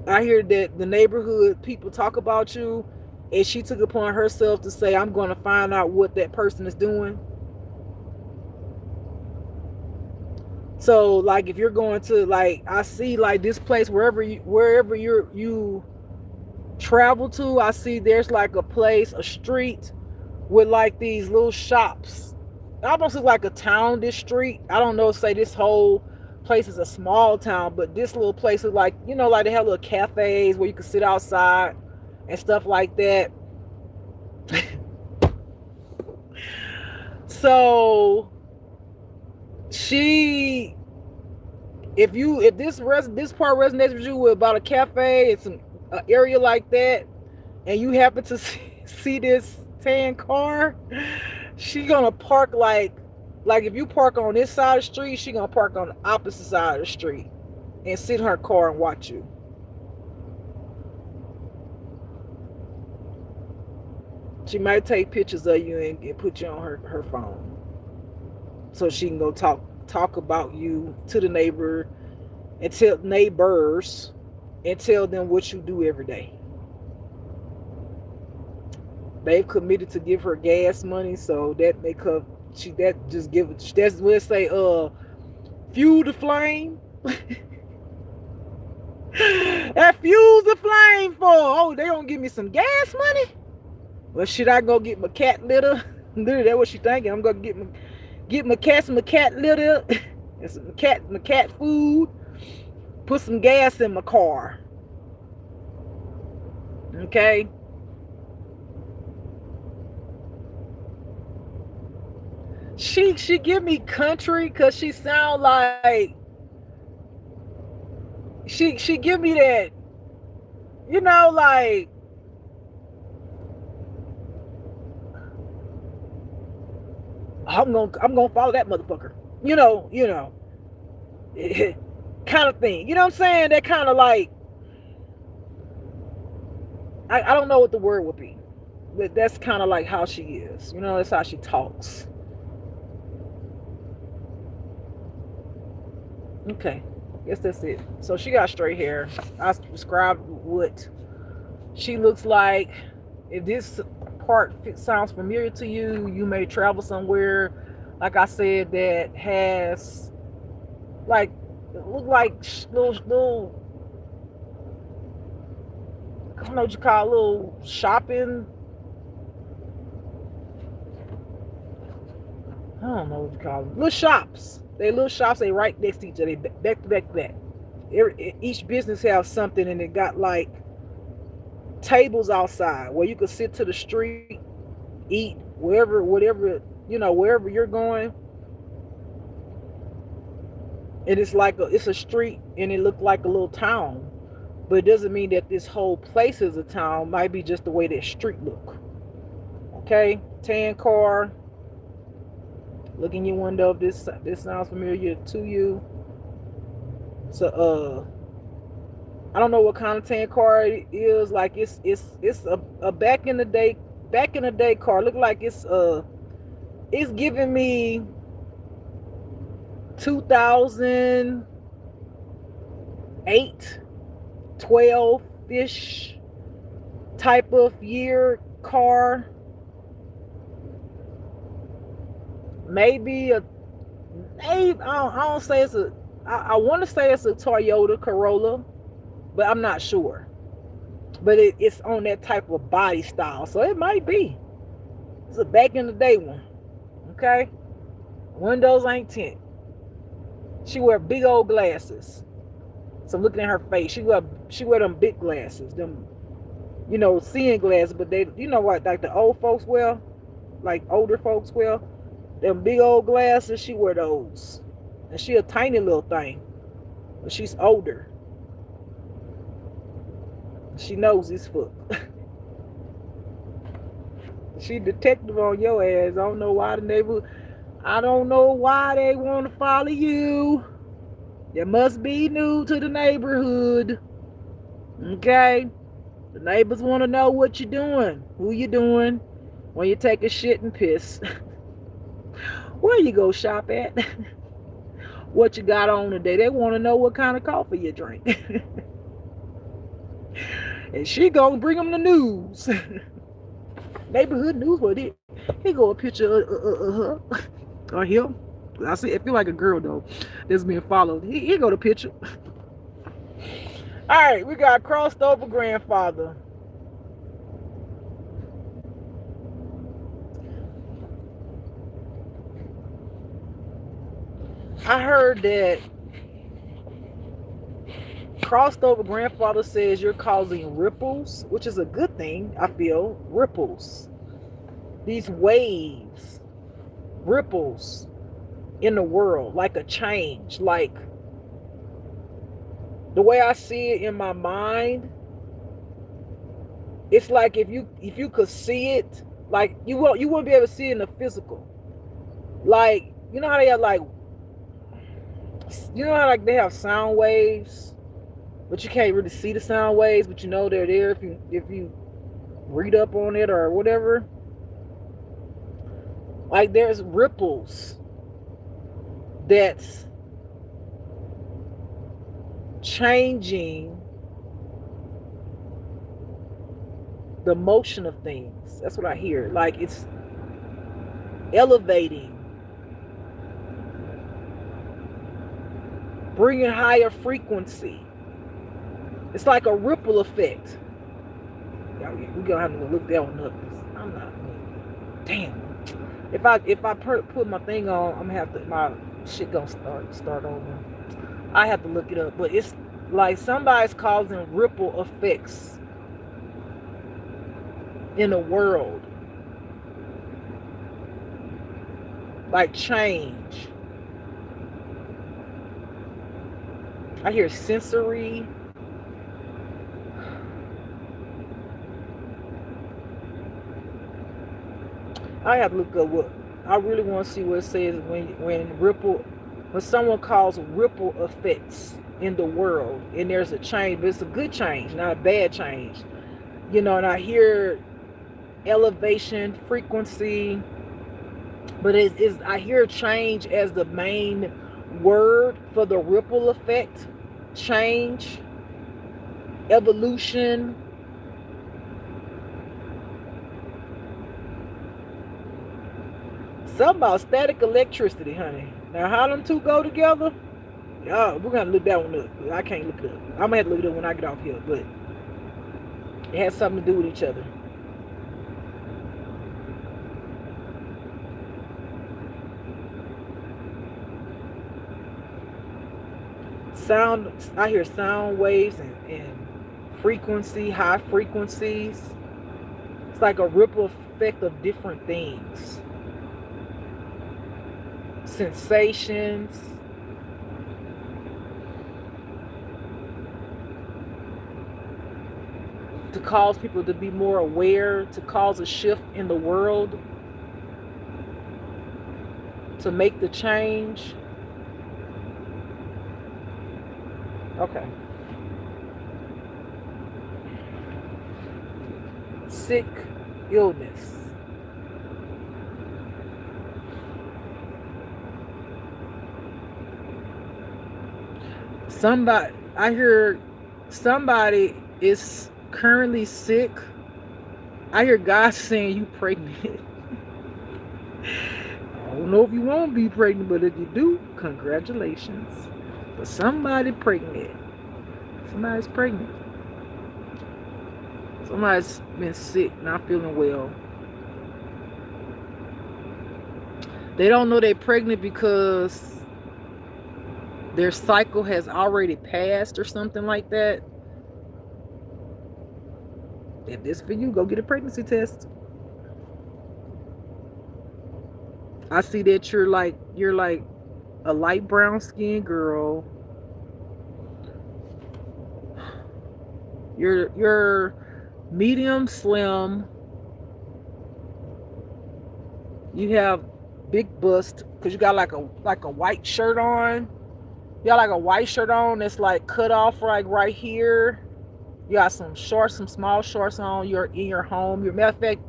I hear that the neighborhood people talk about you, and she took upon herself to say, I'm going to find out what that person is doing. So like if you're going to, like, I see like this place, wherever you travel to, I see there's like a place, a street with like these little shops. It almost looks like a town, this street. I don't know, say this whole place is a small town, but this little place is like, you know, like they have little cafes where you can sit outside and stuff like that. So she, if this part resonates with you about a cafe, it's an area like that, and you happen to see this tan car, she gonna park like if you park on this side of the street, she gonna park on the opposite side of the street and sit in her car and watch you. She might take pictures of you and put you on her phone so she can go talk talk about you to the and tell neighbors and tell them what you do every day. They've committed to give her gas money, so that make her she that just give that's what say fuel the flame. That fuels the flame for. Oh, they don't give me some gas money. Well, should I go get my cat litter? Literally, that's what she thinking. I'm gonna get my cat some cat litter and some my cat food. Put some gas in my car. Okay. She give me country because she sound like she give me that, like I'm gonna follow that motherfucker. Kind of thing. You know what I'm saying? That kind of like I don't know what the word would be, but that's kind of like how she is. That's how she talks. Okay, guess that's it. So she got straight hair. I described what she looks like. If this part sounds familiar to you, you may travel somewhere, like I said, that has like look like little I don't know what you call little shopping. I don't know what you call them. Little shops. Little shops. They right next to each other. They back to back to back. Each business has something, and it got like tables outside where you could sit to the street, eat whatever wherever you're going. And it's like it's a street, and it looked like a little town, but it doesn't mean that this whole place is a town. It might be just the way that street look. Okay, tan car. Look in your window if this sounds familiar to you. So I don't know what kind of tan car it is. Like it's a back in the day car. Look like it's giving me 2008, 12-ish type of year car. Maybe I don't say it's I want to say it's a Toyota Corolla, but I'm not sure. But it's on that type of body style, so it might be. It's a back in the day one. Okay, windows ain't tint. She wear big old glasses. So I'm looking at her face. She wear them big glasses, them seeing glasses, but they what like the old folks wear, like older folks wear. Them big old glasses, she wear those. And she a tiny little thing. But she's older. She knows this fuck. She detective on your ass. I don't know why they want to follow you. You must be new to the neighborhood. Okay? The neighbors want to know what you're doing. Who you doing when you take a shit and piss. Where you go shop at? What you got on today? They want to know what kind of coffee you drink. And she gonna bring them the news. Neighborhood news. What it? He go a picture of her or him. I feel like a girl though that's being followed. He go to picture. All right, we got crossed over grandfather. I heard that crossed over grandfather says you're causing ripples, which is a good thing. I feel ripples, these waves, ripples in the world, like a change. Like the way I see it in my mind, it's like if you could see it, like you wouldn't be able to see it in the physical. Like how they have like. How like they have sound waves, but you can't really see the sound waves, but they're there if you read up on it or whatever. Like there's ripples that's changing the motion of things. That's what I hear. Like it's elevating, bringing higher frequency. It's like a ripple effect. Yeah, we gonna have to look that one up. I'm not. Damn. If I put my thing on, I'm gonna have to my shit gonna start over. I have to look it up, but it's like somebody's causing ripple effects in the world, like change. I hear sensory. I have to look up what I really want to see what it says when someone calls ripple effects in the world and there's a change, but it's a good change, not a bad change. And I hear elevation, frequency, but I hear change as the main word for the ripple effect. Change, evolution. Something about static electricity, honey. Now, how them two go together? Yeah, we're gonna look that one up. I can't look it up. I'm gonna have to look it up when I get off here, but it has something to do with each other. Sound, I hear sound waves and frequency, high frequencies. It's like a ripple effect of different things. Sensations. To cause people to be more aware, to cause a shift in the world, to make the change. Okay. Sick, illness. I hear somebody is currently sick. I hear God saying you pregnant. I don't know if you want to be pregnant, but if you do, congratulations. But somebody pregnant. Somebody's pregnant. Somebody's been sick, not feeling well. They don't know they're pregnant because their cycle has already passed or something like that. If this for you, go get a pregnancy test. I see that you're like a light brown skinned girl. You're medium slim. You have big bust because you got like a white shirt on. You got like a white shirt on that's like cut off like right here. You got some shorts, some small shorts on. You're in your home. Matter of fact,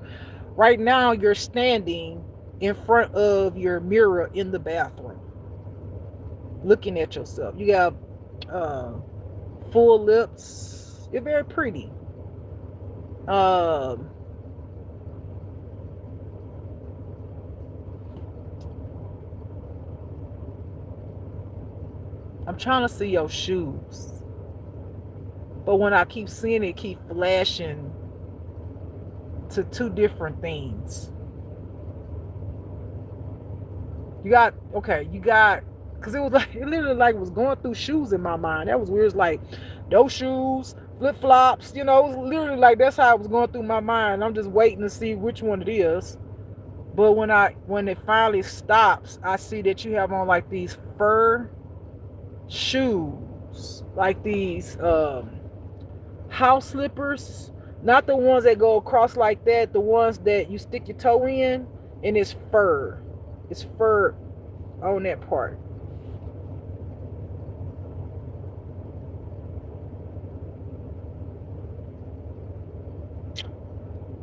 right now you're standing in front of your mirror in the bathroom, looking at yourself. You got full lips. You're very pretty. I'm trying to see your shoes, but when I keep seeing it, keep flashing to two different things. You got because it was like it literally like was going through shoes in my mind. That was weird. It's like those shoes, flip flops. It was literally like that's how it was going through my mind. I'm just waiting to see which one it is. But when it finally stops, I see that you have on like these fur shoes, like these house slippers, not the ones that go across like that, the ones that you stick your toe in, and it's fur. It's fur on that part.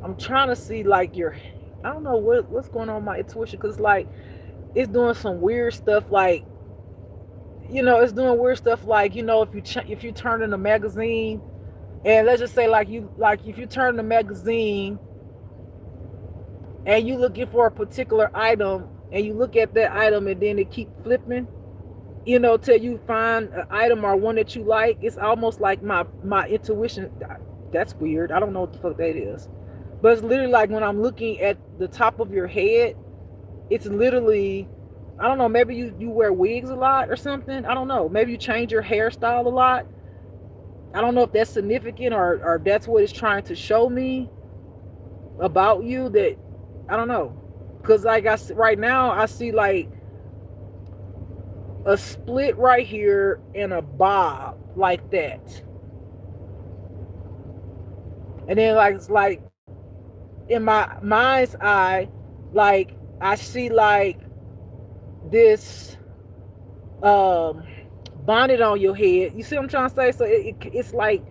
I'm trying to see like I don't know what's going on with my intuition because like it's doing some weird stuff like it's doing weird stuff like, if you turn in a magazine, and let's just say like if you turn the magazine and you looking for a particular item, and you look at that item and then it keep flipping, till you find an item or one that you like. It's almost like my intuition. That's weird. I don't know what the fuck that is, but it's literally like when I'm looking at the top of your head. It's literally, I don't know. Maybe you wear wigs a lot or something. I don't know. Maybe you change your hairstyle a lot. I don't know if that's significant, or that's what it's trying to show me about you. That I don't know, because like right now I see like a split right here and a bob like that, and then like it's like in my mind's eye, like I see like this um bonnet on your head. You see what I'm trying to say? So it's like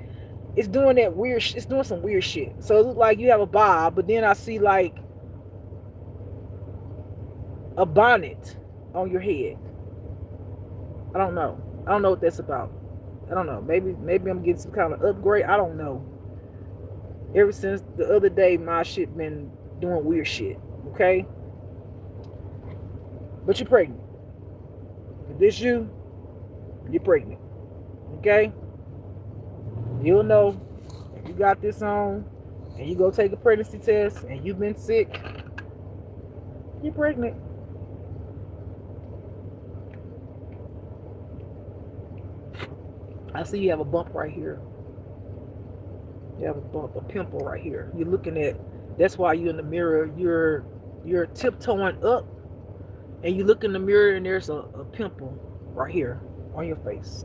it's doing that weird. It's doing some weird shit. So it looks like you have a bob, but then I see like a bonnet on your head. I don't know. I don't know what that's about. I don't know. Maybe I'm getting some kind of upgrade. I don't know. Ever since the other day, my shit been doing weird shit. Okay, but you're pregnant. If this you're pregnant. Okay, you'll know if you got this on, and you go take a pregnancy test, and you've been sick. You're pregnant. I see you have a bump right here. You have a bump, a pimple right here. You're looking at. That's why you're in the mirror. You're tiptoeing up, and you look in the mirror, and there's a pimple right here on your face.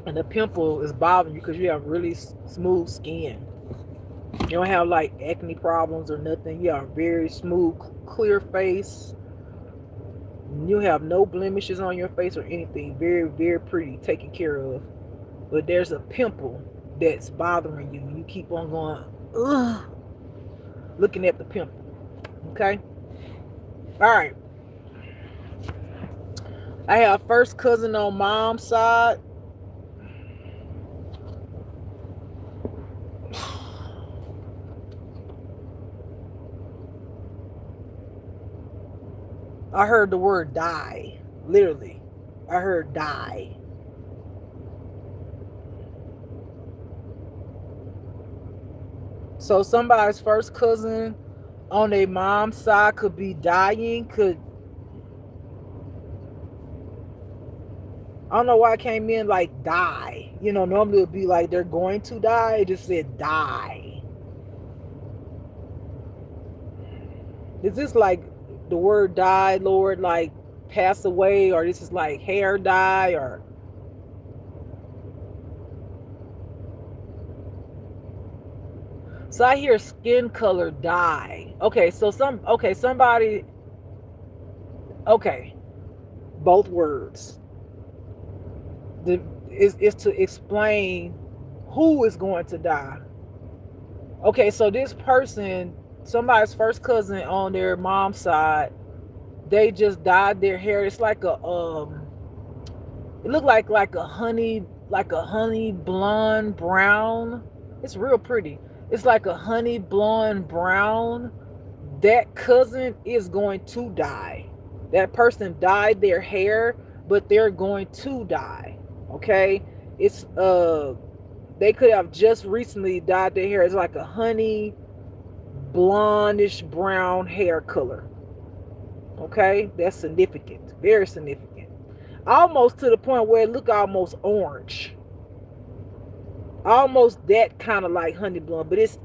And the pimple is bothering you because you have really smooth skin. You don't have like acne problems or nothing. You have a very smooth, clear face. You have no blemishes on your face or anything. Very, very pretty, taken care of. But there's a pimple that's bothering you. You keep on going, ugh, looking at the pimple. Okay? All right. I have first cousin on mom's side. I heard the word die. Literally. I heard die. So somebody's first cousin on their mom's side could be dying. I don't know why it came in like die. Normally it would be like they're going to die. It just said die. Is this like the word die, Lord, like pass away, or this is like hair dye, or so I hear skin color dye. Okay, so somebody, okay, both words. Is to explain who is going to die. Okay, so this person, somebody's first cousin on their mom's side, they just dyed their hair. It's like it looked like a honey blonde brown. It's real pretty. It's like a honey blonde brown. That cousin is going to die. That person dyed their hair, but they're going to die. Okay? It's they could have just recently dyed their hair. It's like a honey blondish brown hair color. Okay? That's significant. Very significant. Almost to the point where it look almost orange. Almost that kind of like honey blonde, but it's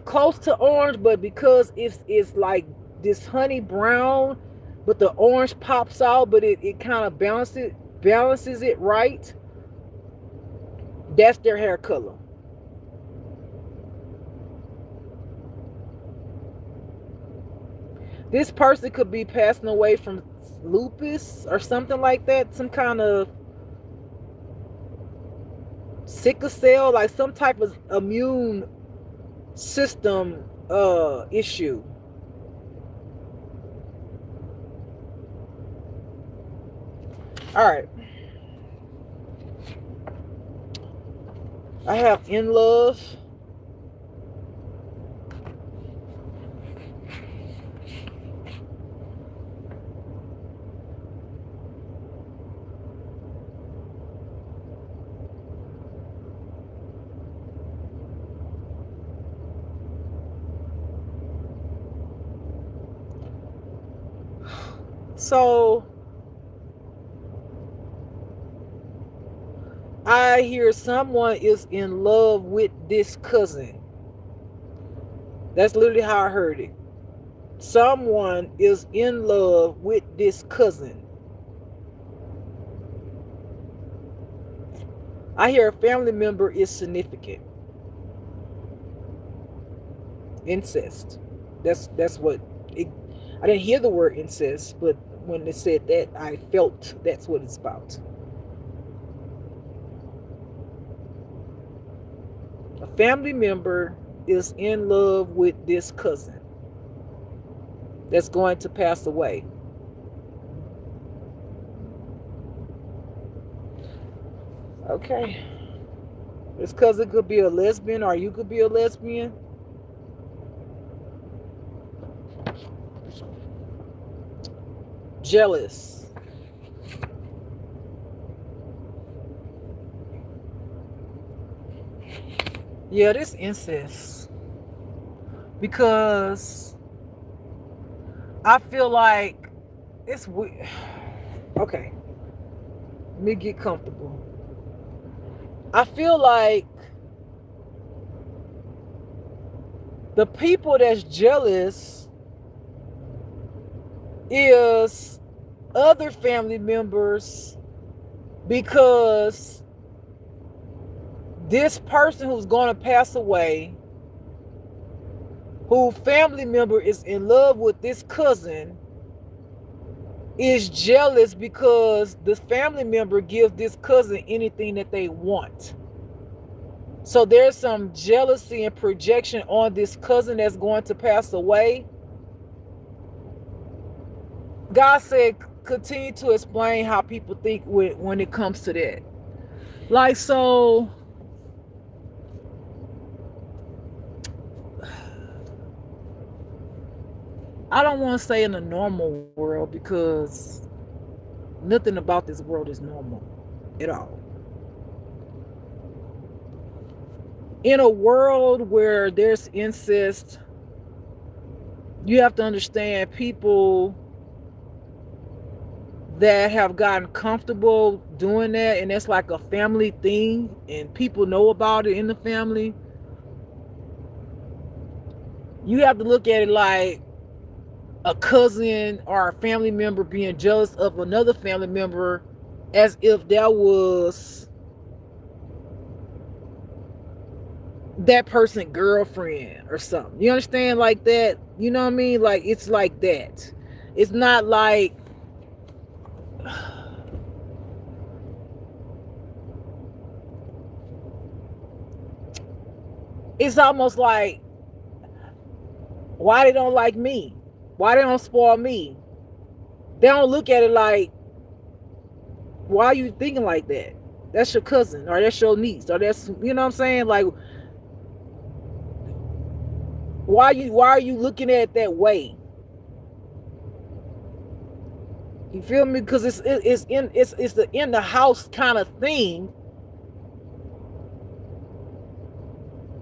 close to orange, but because it's like this honey brown, but the orange pops out, but it kind of balances it right. That's their hair color. This person could be passing away from lupus or something like that, some kind of sickle cell, like some type of immune system issue. All right. I have in love. So I hear someone is in love with this cousin. That's literally how I heard it. Someone is in love with this cousin. I hear a family member is significant. Incest. That's what it, I didn't hear the word incest, but when they said that, I felt that's what it's about. A family member is in love with this cousin that's going to pass away. Okay. This cousin could be a lesbian, or you could be a lesbian. Jealous. Yeah, this incest. Because I feel like it's weird. Okay, let me get comfortable. I feel like the people that's jealous is other family members, because this person who's going to pass away, who family member is in love with this cousin, is jealous because the family member gives this cousin anything that they want. So there's some jealousy and projection on this cousin that's going to pass away. God said, continue to explain how people think when it comes to that. Like, so I don't want to say in a normal world, because nothing about this world is normal at all. In a world where there's incest, you have to understand people that have gotten comfortable doing that, and that's like a family thing, and people know about it in the family. You have to look at it like a cousin or a family member being jealous of another family member, as if that was that person's girlfriend or something. You understand? Like that. You know what I mean? Like, it's like that. It's not like it's almost like, why they don't like me? Why they don't spoil me? They don't look at it like, why are you thinking like that? That's your cousin, or that's your niece, or that's, you know what I'm saying? Like, why are you looking at it that way? You feel me? Because it's the in the house kind of thing.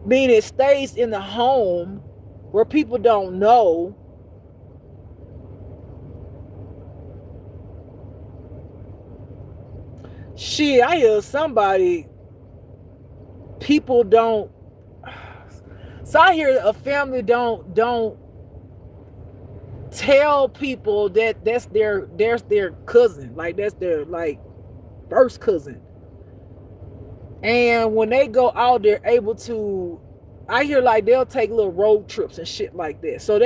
Meaning it stays in the home where people don't know. Shit, I hear somebody, people don't. So I hear a family don't tell people that that's their cousin, like that's their like first cousin. And when they go out, they're able to. I hear like they'll take little road trips and shit like that. So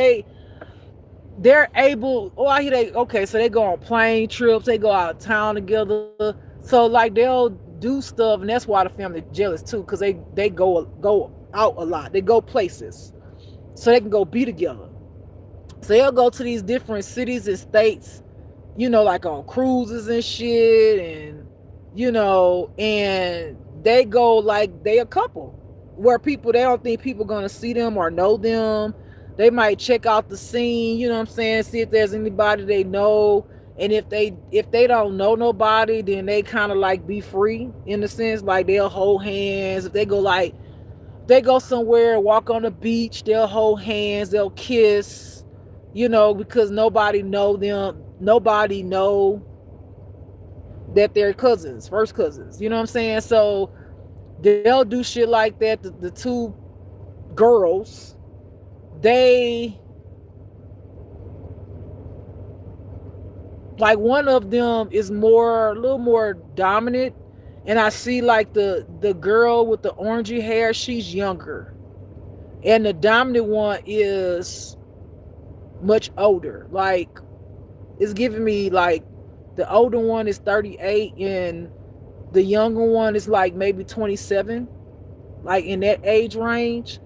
they're able. Oh, I hear they okay. So they go on plane trips. They go out of town together. So like they'll do stuff, and that's why the family jealous too, because they go out a lot. They go places. so they can go be together. So they'll go to these different cities and states, like on cruises and shit, and and they go like they a couple, where people they don't think people gonna see them or know them. They might check out the scene, you know what I'm saying, see if there's anybody they know. And if they don't know nobody, then they kind of like be free in the sense like they'll hold hands. If they go somewhere, walk on the beach, they'll hold hands, they'll kiss, because nobody know that they're cousins, first cousins, you know what I'm saying? So they'll do shit like that. The two girls, they like, one of them is a little more dominant, and I see like the girl with the orangey hair, she's younger, and the dominant one is much older. Like, it's giving me like the older one is 38 and the younger one is like maybe 27, like in that age range.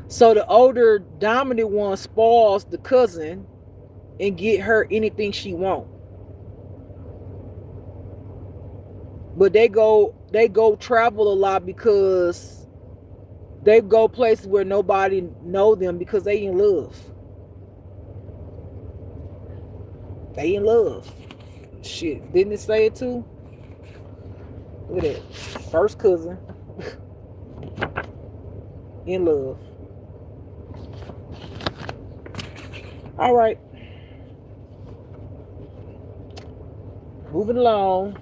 So the older dominant one spoils the cousin and get her anything she want. But they go travel a lot because they go places where nobody know them because they in love. They in love. Shit, didn't it say it too? Look at that. First cousin in love. All right. Moving along.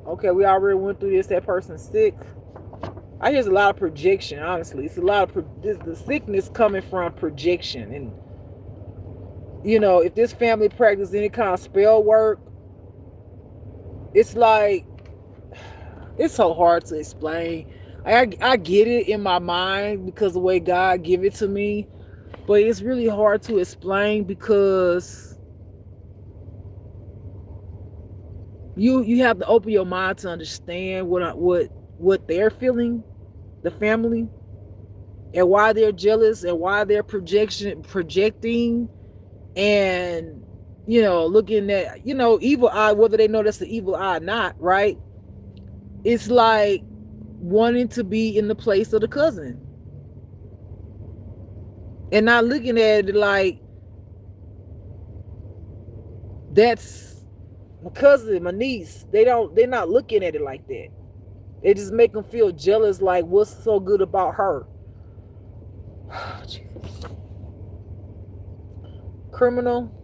Okay, we already went through this. That person's sick. I hear a lot of projection, honestly. It's a lot of the sickness coming from projection. And, if this family practices any kind of spell work, it's like, it's so hard to explain. I get it in my mind because the way God give it to me, but it's really hard to explain because you have to open your mind to understand what they're feeling, the family, and why they're jealous and why they're projecting, and looking at evil eye, whether they know that's the evil eye or not, right? It's like wanting to be in the place of the cousin and not looking at it like that's my cousin, my niece. They're not looking at it like that. It just make them feel jealous, like what's so good about her. Criminal.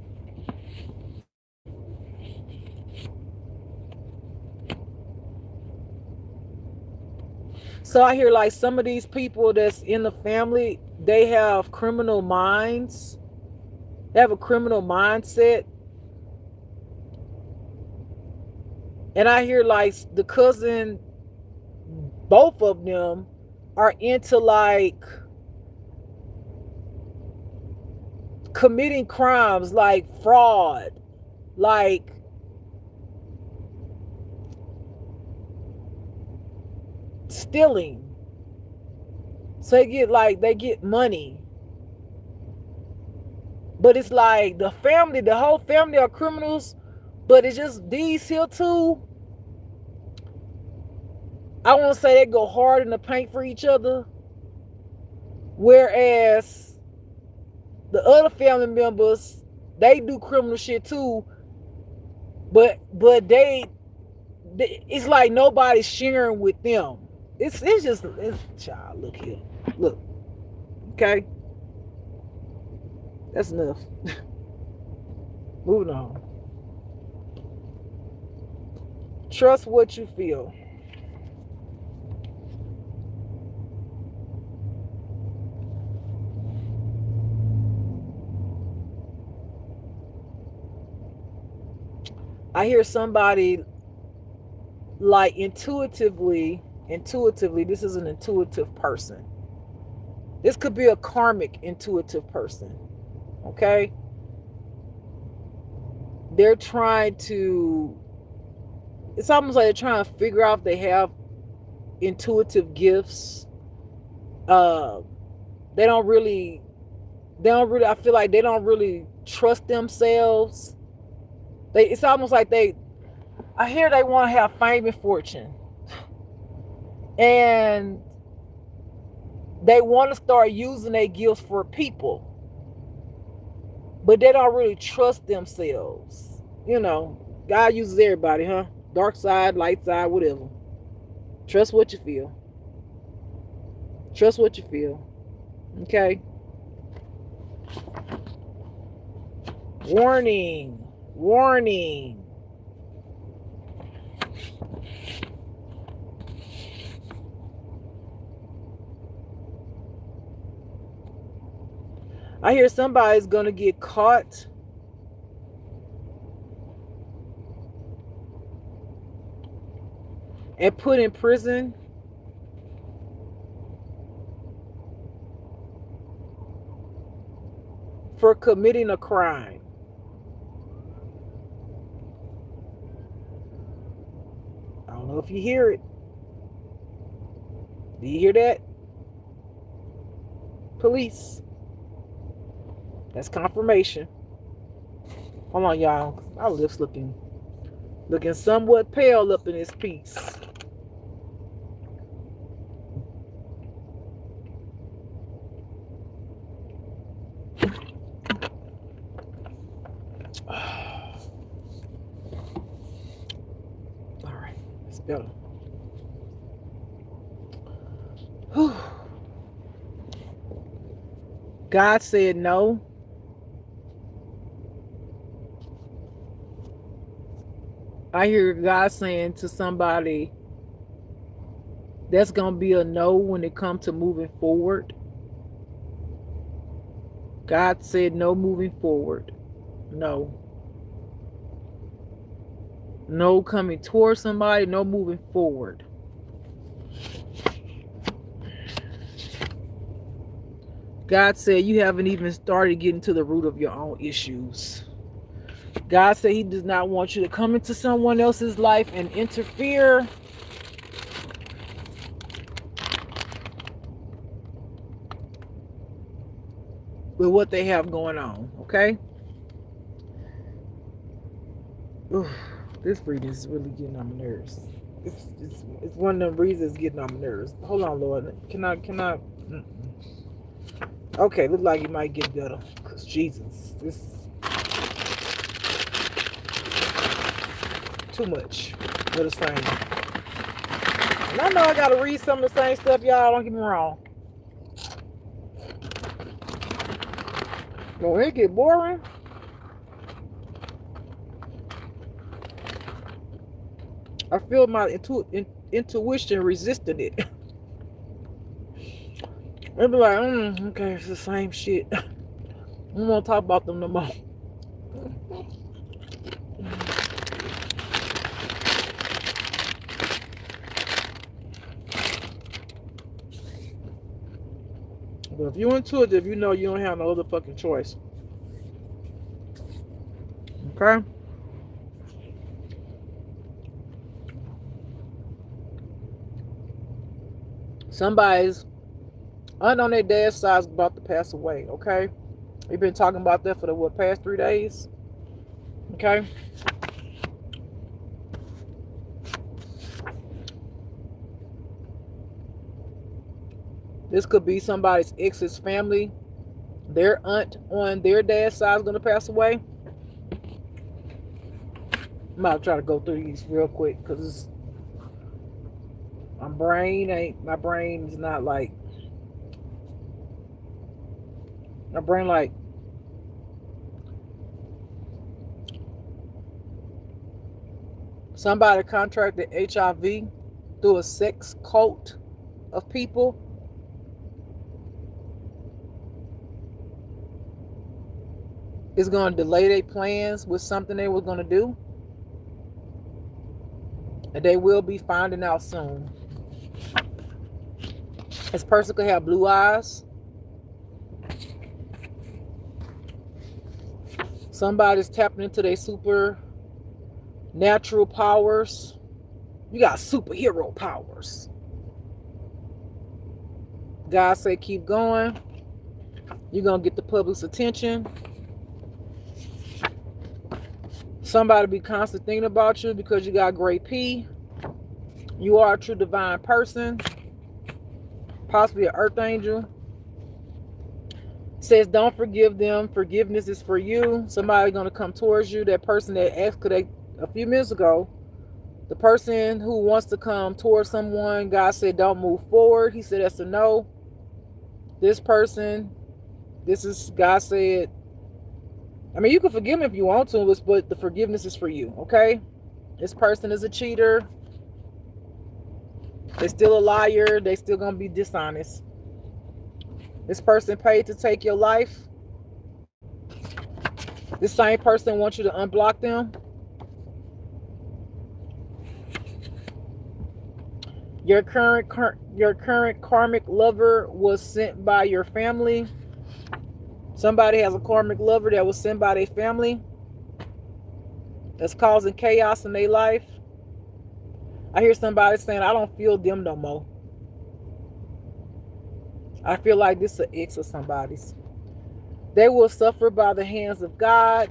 So I hear like some of these people that's in the family, they have criminal minds. They have a criminal mindset. And I hear like the cousin, both of them are into like committing crimes, like fraud, like stealing. So they get money. But it's like the whole family are criminals, but it's just these here two. I want to say they go hard in the paint for each other. Whereas the other family members, they do criminal shit too. But it's like nobody's sharing with them. It's child, look here. Look. Okay? That's enough. Moving on. Trust what you feel. I hear somebody like intuitively, this is an intuitive person. This could be a karmic intuitive person. Okay? They're trying to, it's almost like they're trying to figure out if they have intuitive gifts. Uh, they don't really, I feel like they don't really trust themselves. It's almost like I hear they want to have fame and fortune. And they want to start using their gifts for people, but they don't really trust themselves. God uses everybody, huh? Dark side, light side, whatever. Trust what you feel. Trust what you feel. Okay? Warning. Warning. I hear somebody's going to get caught and put in prison for committing a crime. I don't know if you hear it. Do you hear that? Police. That's confirmation. Hold on, y'all. My lips looking somewhat pale up in this piece. All right, it's better. Whew. God said no. I hear God saying to somebody, that's going to be a no when it comes to moving forward. God said no moving forward. No. No coming towards somebody, no moving forward. God said you haven't even started getting to the root of your own issues. God said he does not want you to come into someone else's life and interfere with what they have going on, okay? Ooh, this reading is really getting on my nerves. It's one of the reasons getting on my nerves. Hold on, Lord. Can I? Mm-mm. Okay, look like it might get better. Because Jesus, this too much of the same. And I know I gotta read some of the same stuff, y'all. Don't get me wrong. But when it get boring, I feel my intuition resisting it. It'll be like, okay, it's the same shit. I don't want to talk about them no more. But if you're intuitive, you know you don't have no other fucking choice. Okay? Somebody's aunt on their dad's side is about to pass away, okay? We've been talking about that for the past 3 days? Okay? This could be somebody's ex's family. Their aunt on their dad's side is going to pass away. I'm about to try to go through these real quick because my brain is not like, my brain like, somebody contracted HIV through a sex cult of people. Is going to delay their plans with something they were going to do. And they will be finding out soon. This person could have blue eyes. Somebody's tapping into their supernatural powers. You got superhero powers. God say keep going. You're going to get the public's attention. Somebody be constantly thinking about you because you got great P. You are a true divine person. Possibly an earth angel. Says don't forgive them. Forgiveness is for you. Somebody going to come towards you. That person that asked a few minutes ago. The person who wants to come towards someone, God said don't move forward. He said that's a no. This person, this is, God said, I mean, you can forgive me if you want to, but the forgiveness is for you, okay? This person is a cheater. They're still a liar. They still going to be dishonest. This person paid to take your life. This same person wants you to unblock them. Your current karmic lover was sent by your family. Somebody has a karmic lover that was sent by their family that's causing chaos in their life. I hear somebody saying, I don't feel them no more. I feel like this is an ex of somebody's. They will suffer by the hands of God.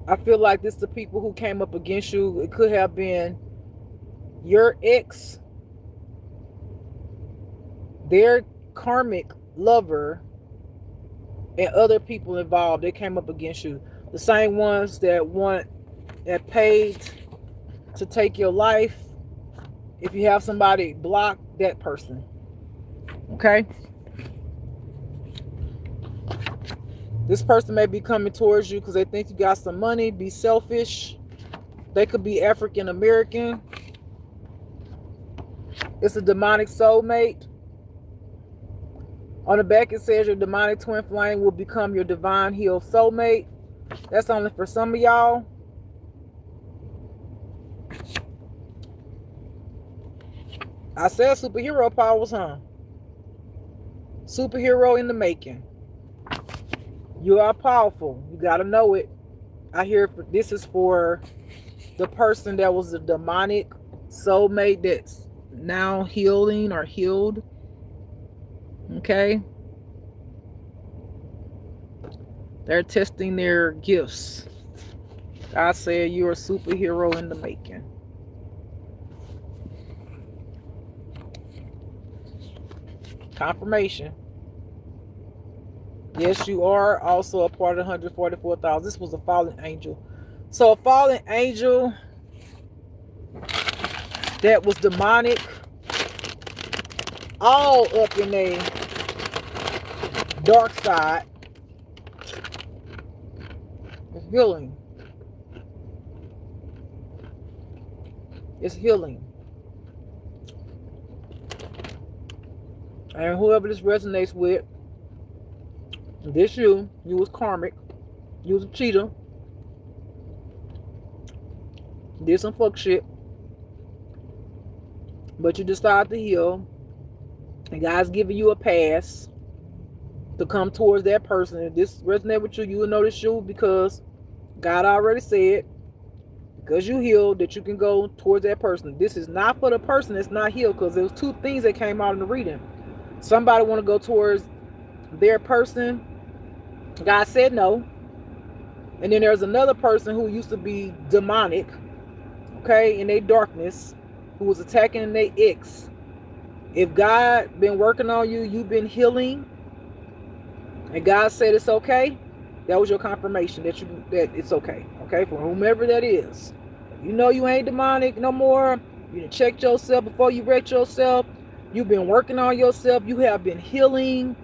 I feel like this is the people who came up against you. It could have been your ex, their karmic lover, and other people involved. They came up against you. The same ones that paid to take your life. If you have somebody, block that person. Okay? This person may be coming towards you because they think you got some money. Be selfish. They could be African American. It's a demonic soulmate. On the back it says your demonic twin flame will become your divine healed soulmate. That's only for some of y'all. I said superhero powers, huh? Superhero in the making. You are powerful. You got to know it. I hear this is for the person that was a demonic soulmate that's now healing or healed. Okay? They're testing their gifts. God said you're a superhero in the making. Confirmation. Yes, you are also a part of 144,000. This was a fallen angel. So a fallen angel that was demonic, all up in a dark side, is healing. It's healing. And whoever this resonates with, this you was karmic, you was a cheater, did some fuck shit, but you decided to heal, and God's giving you a pass to come towards that person. If this resonates with you, you will know this you because God already said, because you healed, that you can go towards that person. This is not for the person that's not healed, because there was two things that came out in the reading. Somebody want to go towards their person. God said no. And then there's another person who used to be demonic, okay, in their darkness, who was attacking their ex. If God been working on you, you've been healing, and God said it's okay, that was your confirmation that it's okay. Okay, for whomever that is. You know you ain't demonic no more. You done checked yourself before you wrecked yourself. You've been working on yourself. You have been healing.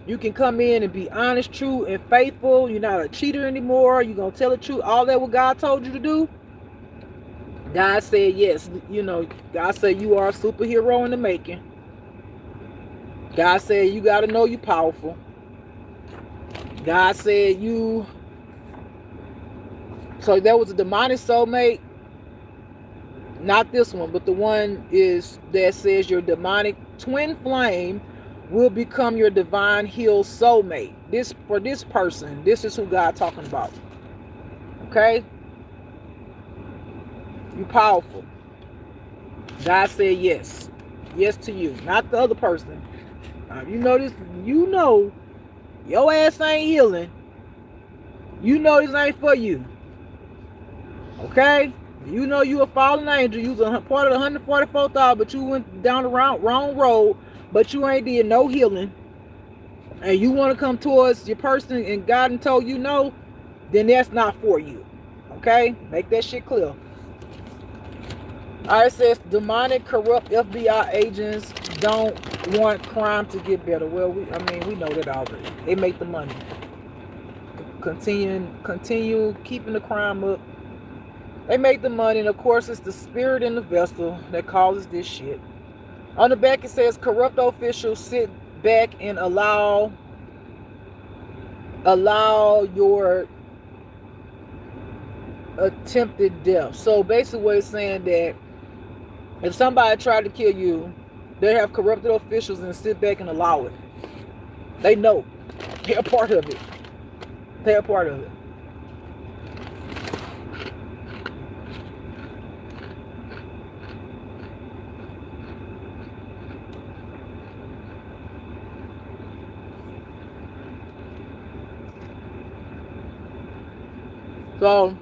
You can come in and be honest, true, and faithful. You're not a cheater anymore. You're going to tell the truth. All that what God told you to do. God said yes. You know, God said you are a superhero in the making. God said you got to know you're powerful. God said you... So that was a demonic soulmate. Not this one, but the one is that says your demonic twin flame will become your divine healed soulmate. This for this person. This is who God talking about. Okay? You powerful. God said yes. Yes to you, not the other person. You know this, you know your ass ain't healing. You know this ain't for you. Okay? You know you a fallen angel. You was a part of the 144,000, but you went down the wrong road, but you ain't did no healing. And you want to come towards your person and God and told you no, then that's not for you. Okay? Make that shit clear. Alright, it says demonic, corrupt FBI agents don't want crime to get better. Well, we know that already. They make the money. Continue keeping the crime up. They make the money, and of course it's the spirit in the vessel that causes this shit. On the back it says corrupt officials sit back and allow your attempted death. So basically what it's saying that if somebody tried to kill you, they have corrupted officials and sit back and allow it. They know. They're a part of it. They're a part of it. So,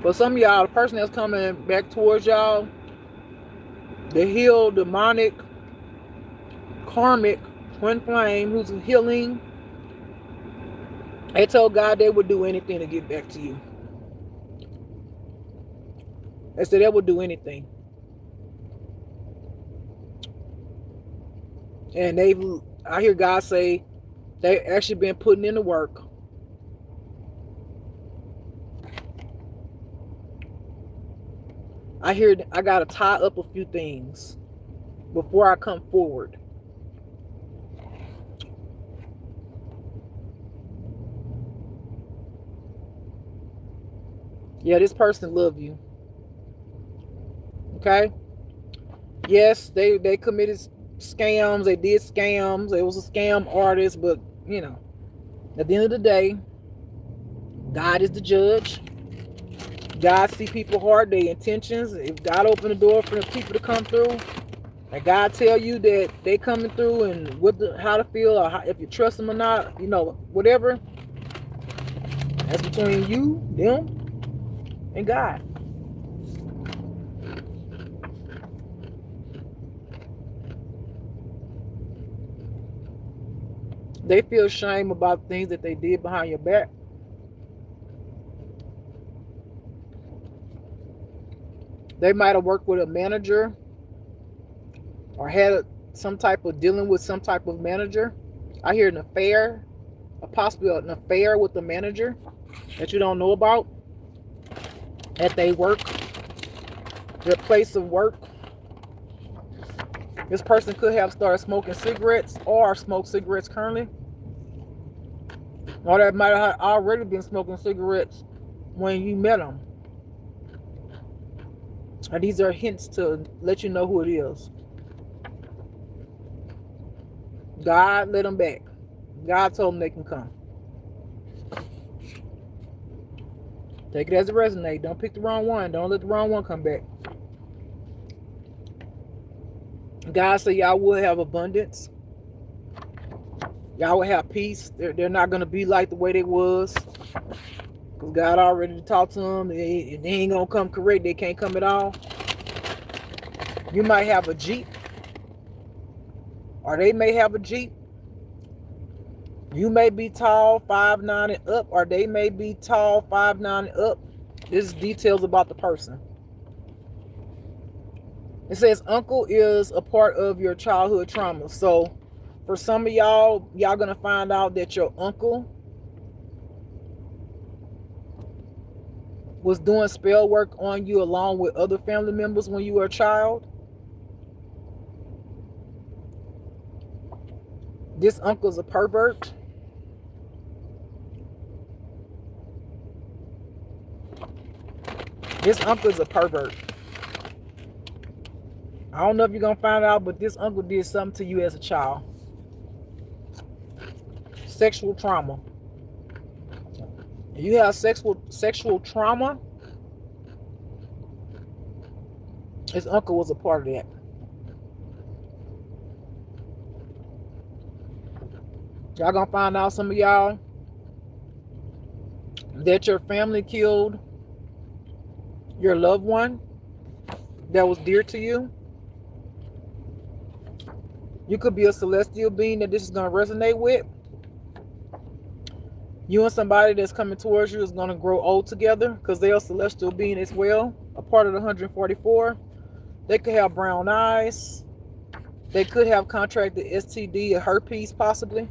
for some of y'all, the person that's coming back towards y'all, the healed, demonic, karmic, twin flame, who's healing, they told God they would do anything to get back to you. They said they would do anything. And I hear God say, they actually been putting in the work. I got to tie up a few things before I come forward. Yeah, this person love you. Okay? Yes, they committed scams. They did scams. It was a scam artist, but, you know, at the end of the day, God is the judge. God see people hard, their intentions. If God open the door for the people to come through, and God tell you that they coming through and how to feel, or if you trust them or not, you know, whatever, that's between you, them, and God. They feel shame about things that they did behind your back. They might have worked with a manager or had some type of dealing with some type of manager. I hear an affair, possibly an affair with the manager that you don't know about at their work, their place of work. This person could have started smoking cigarettes or smoke cigarettes currently. Or they might have already been smoking cigarettes when you met them. And these are hints to let you know who it is. God let them back. God told them they can come. Take it as a resonate. Don't pick the wrong one. Don't let the wrong one come back. God said y'all will have abundance. Y'all will have peace. They're not going to be like the way they was. Because God already talked to them. They ain't going to come correct. They can't come at all. You might have a Jeep. Or they may have a Jeep. You may be tall, 5'9" and up. Or they may be tall, 5'9" and up. This is details about the person. It says uncle is a part of your childhood trauma. So for some of y'all going to find out that your uncle was doing spell work on you along with other family members when you were a child. This uncle's a pervert. This uncle's a pervert. I don't know if you're going to find out, but this uncle did something to you as a child. Sexual trauma. If you have sexual trauma, His uncle was a part of that. Y'all gonna find out, some of y'all, that your family killed your loved one that was dear to you. You could be a celestial being that this is going to resonate with. You and somebody that's coming towards you is going to grow old together because they're a celestial being as well, a part of the 144. They could have brown eyes. They could have contracted STD or herpes, possibly.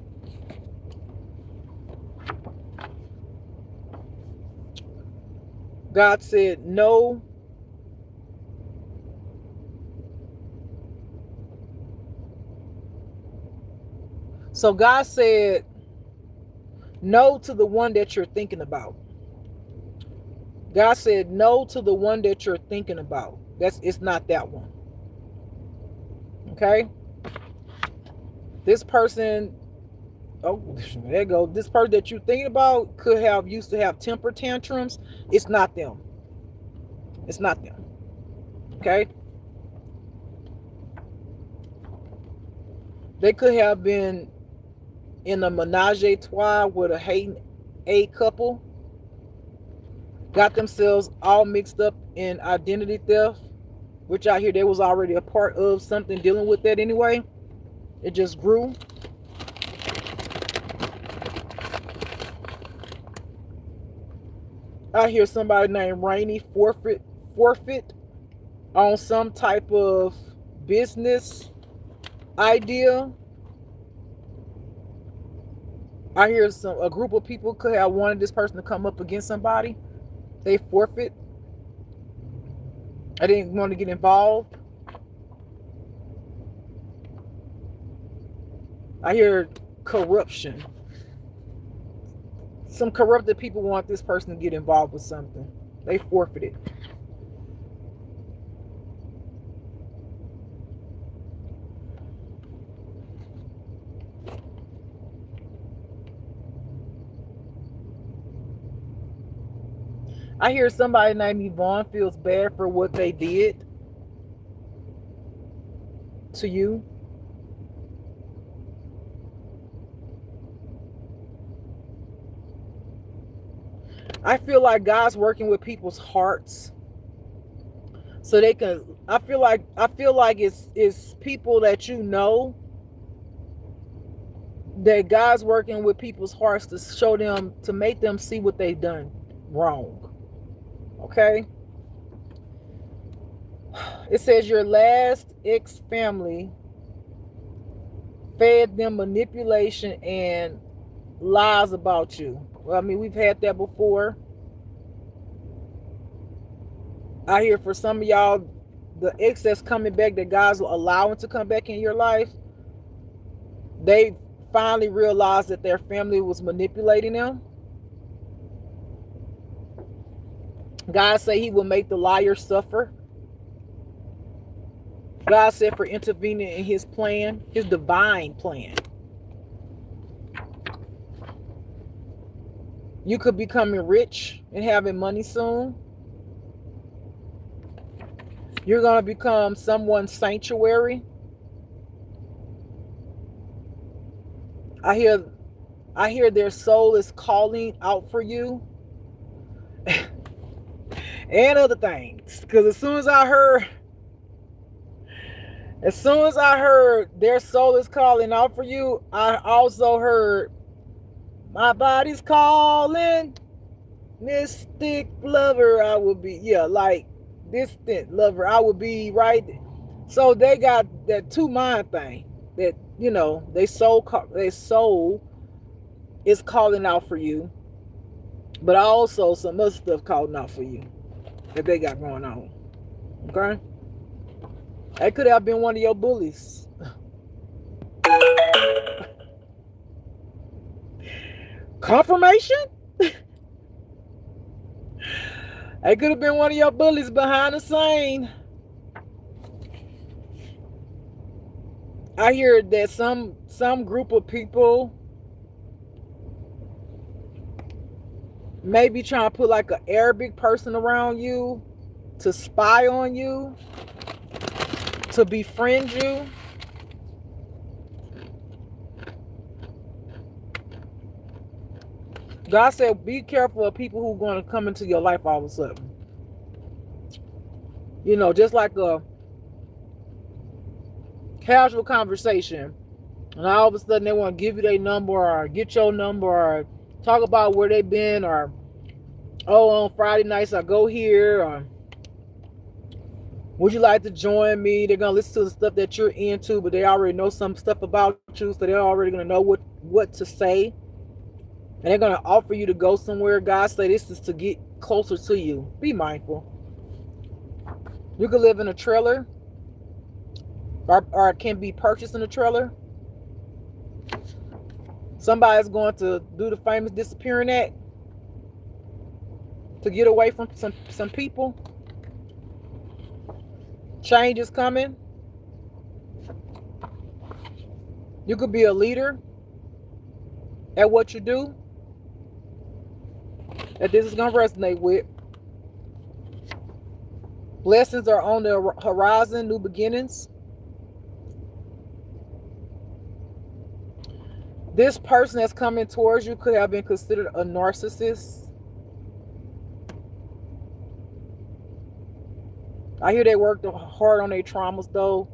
God said no. So God said no to the one that you're thinking about. God said no to the one that you're thinking about. It's not that one. Okay? This person, oh, there you go. This person that you're thinking about used to have temper tantrums. It's not them. It's not them. Okay? They could have been in a menage a trois with a hating a couple, got themselves all mixed up in identity theft, which I hear they was already a part of something dealing with that anyway. It just grew. I hear somebody named Rainey forfeit on some type of business idea. I hear a group of people could have wanted this person to come up against somebody. They forfeit. I didn't want to get involved. I hear corruption. Some corrupted people want this person to get involved with something. They forfeited. I hear somebody named Yvonne feels bad for what they did to you. I feel like God's working with people's hearts so they can. I feel like it's people that you know, that God's working with people's hearts to show them, to make them see what they've done wrong. Okay? It says your last ex family fed them manipulation and lies about you. Well, I mean, we've had that before. I hear for some of y'all, the ex that's coming back, that God's allowing to come back in your life, they finally realized that their family was manipulating them. God said he will make the liar suffer. God said for intervening in his plan, his divine plan. You could be becoming rich and having money soon. You're going to become someone's sanctuary. I hear their soul is calling out for you. And other things. Because as soon as I heard their soul is calling out for you, I also heard my body's calling, mystic lover I will be. Yeah, like distant lover I will be, right? So they got that two mind thing, that, you know, their soul is calling out for you, but also some other stuff calling out for you that they got going on. Okay? That could have been one of your bullies. Confirmation? It could have been one of your bullies behind the scene. I hear that some group of people maybe trying to put like an Arabic person around you to spy on you. to befriend you. God said, be careful of people who are going to come into your life all of a sudden. You know, just like a casual conversation, and all of a sudden they want to give you their number or get your number or talk about where they've been, or, oh, on Friday nights I go here, or would you like to join me? They're going to listen to the stuff that you're into, but they already know some stuff about you, so they're already going to know what to say. And they're going to offer you to go somewhere. God say this is to get closer to you. Be mindful. You can live in a trailer, or it can be purchased in a trailer. Somebody's going to do the famous disappearing act to get away from some people. Change is coming. You could be a leader at what you do that this is going to resonate with. Blessings are on the horizon, new beginnings. This person that's coming towards you could have been considered a narcissist. I hear they worked hard on their traumas, though.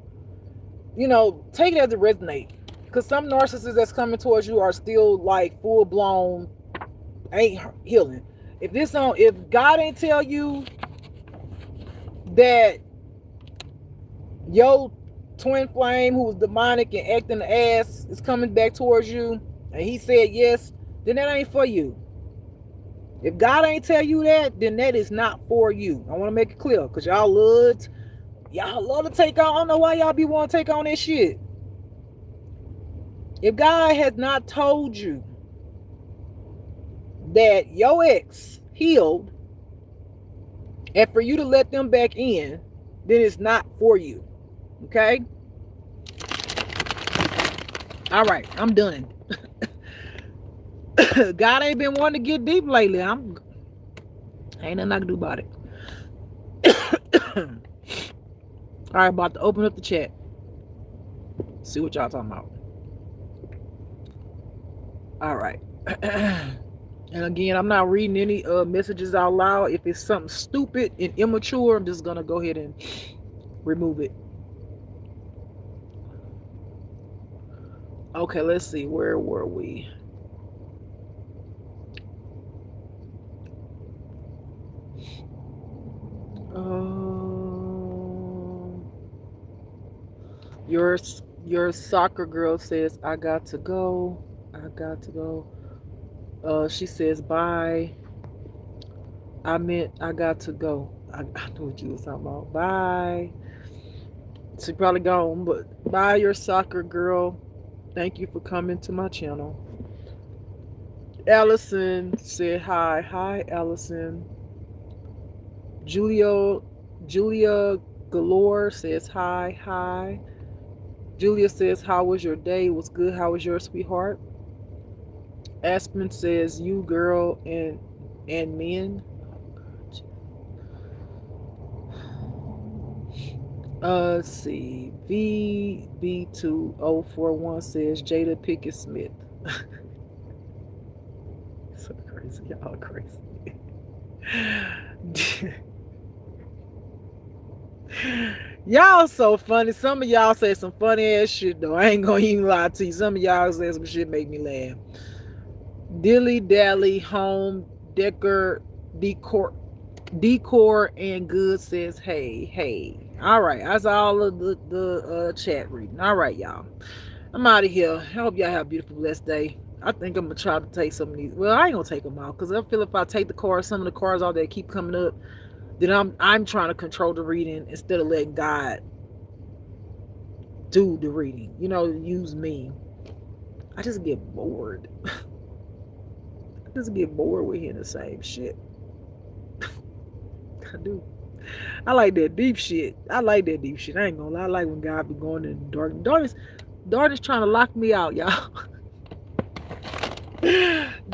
You know, take it as it resonates. Because some narcissists that's coming towards you are still like full blown, ain't healing. If God ain't tell you that your twin flame who was demonic and acting the ass is coming back towards you, and he said yes, then that ain't for you. If God ain't tell you that, then that is not for you. I want to make it clear, because y'all love to take on. I don't know why y'all be want to take on that shit. If God has not told you that your ex healed, and for you to let them back in, then it's not for you. Okay? All right, I'm done. God ain't been wanting to get deep lately. Ain't nothing I can do about it. All right, about to open up the chat. See what y'all talking about. All right. And again, I'm not reading any messages out loud. If it's something stupid and immature, I'm just gonna go ahead and remove it. Okay, let's see. Where were we? Your soccer girl says, I got to go. She says, bye. I meant I got to go. I knew what you was talking about. Bye. She probably gone, but bye, your soccer girl. Thank you for coming to my channel. Allison said hi. Hi, Allison. Julia Galore says hi. Hi. Julia says, how was your day? It was good. How was yours, sweetheart? Aspen says, you girl and men. Let's see. VB2041 says Jada Pickett Smith. So crazy. Y'all crazy. Y'all so funny. Some of y'all say some funny ass shit though. I ain't gonna even lie to you. Some of y'all say some shit make me laugh. Dilly Dally Home Decor and Good says hey. All right, that's all of the chat reading. All right, y'all, I'm out of here. I hope y'all have a beautiful blessed day. I think I'm gonna try to take some of these. Well, I ain't gonna take them out because I feel if I take some of the cards all that keep coming up, then I'm trying to control the reading instead of letting God do the reading. You know, use me. I just get bored. I just get bored with hearing the same shit. I do. I like that deep shit. I ain't gonna lie. I like when God be going in the darkness. Darkness trying to lock me out, y'all.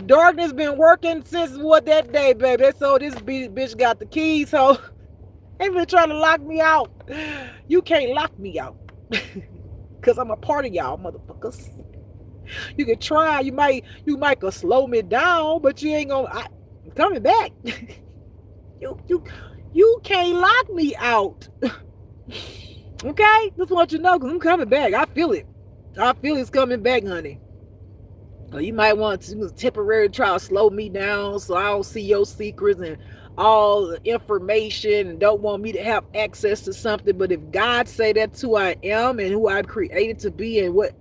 Darkness been working since that day, baby. So this bitch got the keys, ho. They been trying to lock me out. You can't lock me out. Cause I'm a part of y'all, motherfuckers. You can try. You might could slow me down, but you ain't gonna. I'm coming back. you you you can't lock me out. Okay, just want you to know, cause I'm coming back. I feel it. I feel it's coming back, honey. Or you might want to temporarily try to slow me down so I don't see your secrets and all the information and don't want me to have access to something. But if God say that's who I am and who I'm created to be and what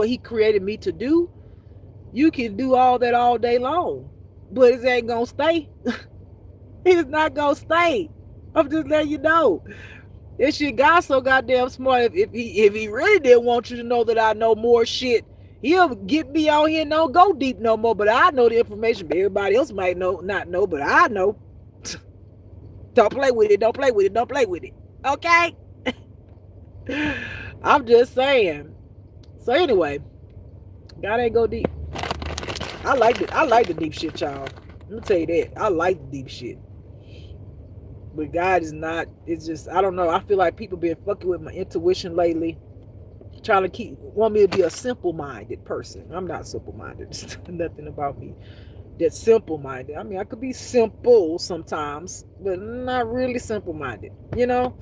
He created me to do, you can do all that all day long. But it ain't gonna stay. It's not gonna stay. I'm just letting you know. This shit got so goddamn smart. If he really didn't want you to know that I know more shit, he'll get me on here and don't go deep no more. But I know the information, but everybody else might not know, but I know. Don't play with it. Don't play with it. Don't play with it. Okay? I'm just saying. So anyway, God ain't go deep. I like it. I like the deep shit, y'all. Let me tell you that. I like the deep shit. But God is not. It's just, I don't know. I feel like people been fucking with my intuition lately, trying to want me to be a simple-minded person. I'm not simple-minded. Nothing about me that's simple-minded. I mean, I could be simple sometimes, but not really simple-minded, you know?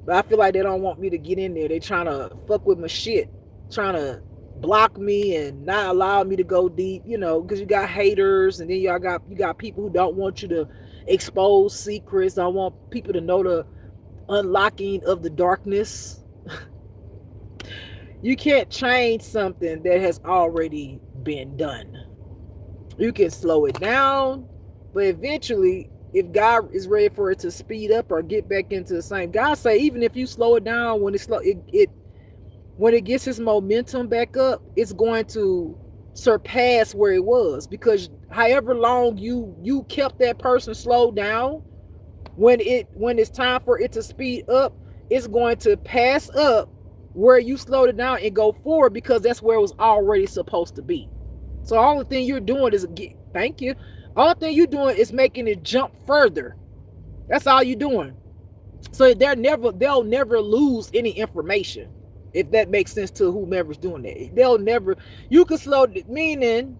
But I feel like they don't want me to get in there. They trying to fuck with my shit, trying to block me and not allow me to go deep, you know, because you got haters, and then you got people who don't want you to expose secrets. Don't want people to know the unlocking of the darkness. You can't change something that has already been done. You can slow it down, but eventually, if God is ready for it to speed up or get back into the same, God say even if you slow it down, when when it gets its momentum back up, it's going to surpass where it was, because however long you kept that person slowed down, when it's time for it to speed up, it's going to pass up where you slowed it down and go forward, because that's where it was already supposed to be. So the only thing you're doing is thank you. All thing you're doing is making it jump further. That's all you're doing. So they'll never lose any information. If that makes sense to whomever's doing that. They'll never, meaning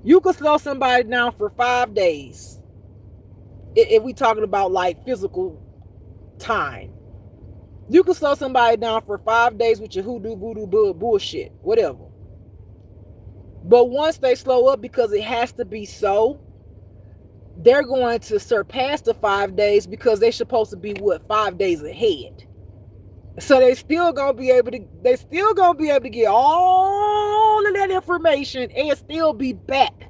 you could slow somebody down for 5 days. If we talking about like physical time. You can slow somebody down for 5 days with your hoodoo, voodoo, bullshit, whatever. But once they slow up, because it has to be so, they're going to surpass the 5 days, because they're supposed to be 5 days ahead. So they still gonna be able to get all of that information and still be back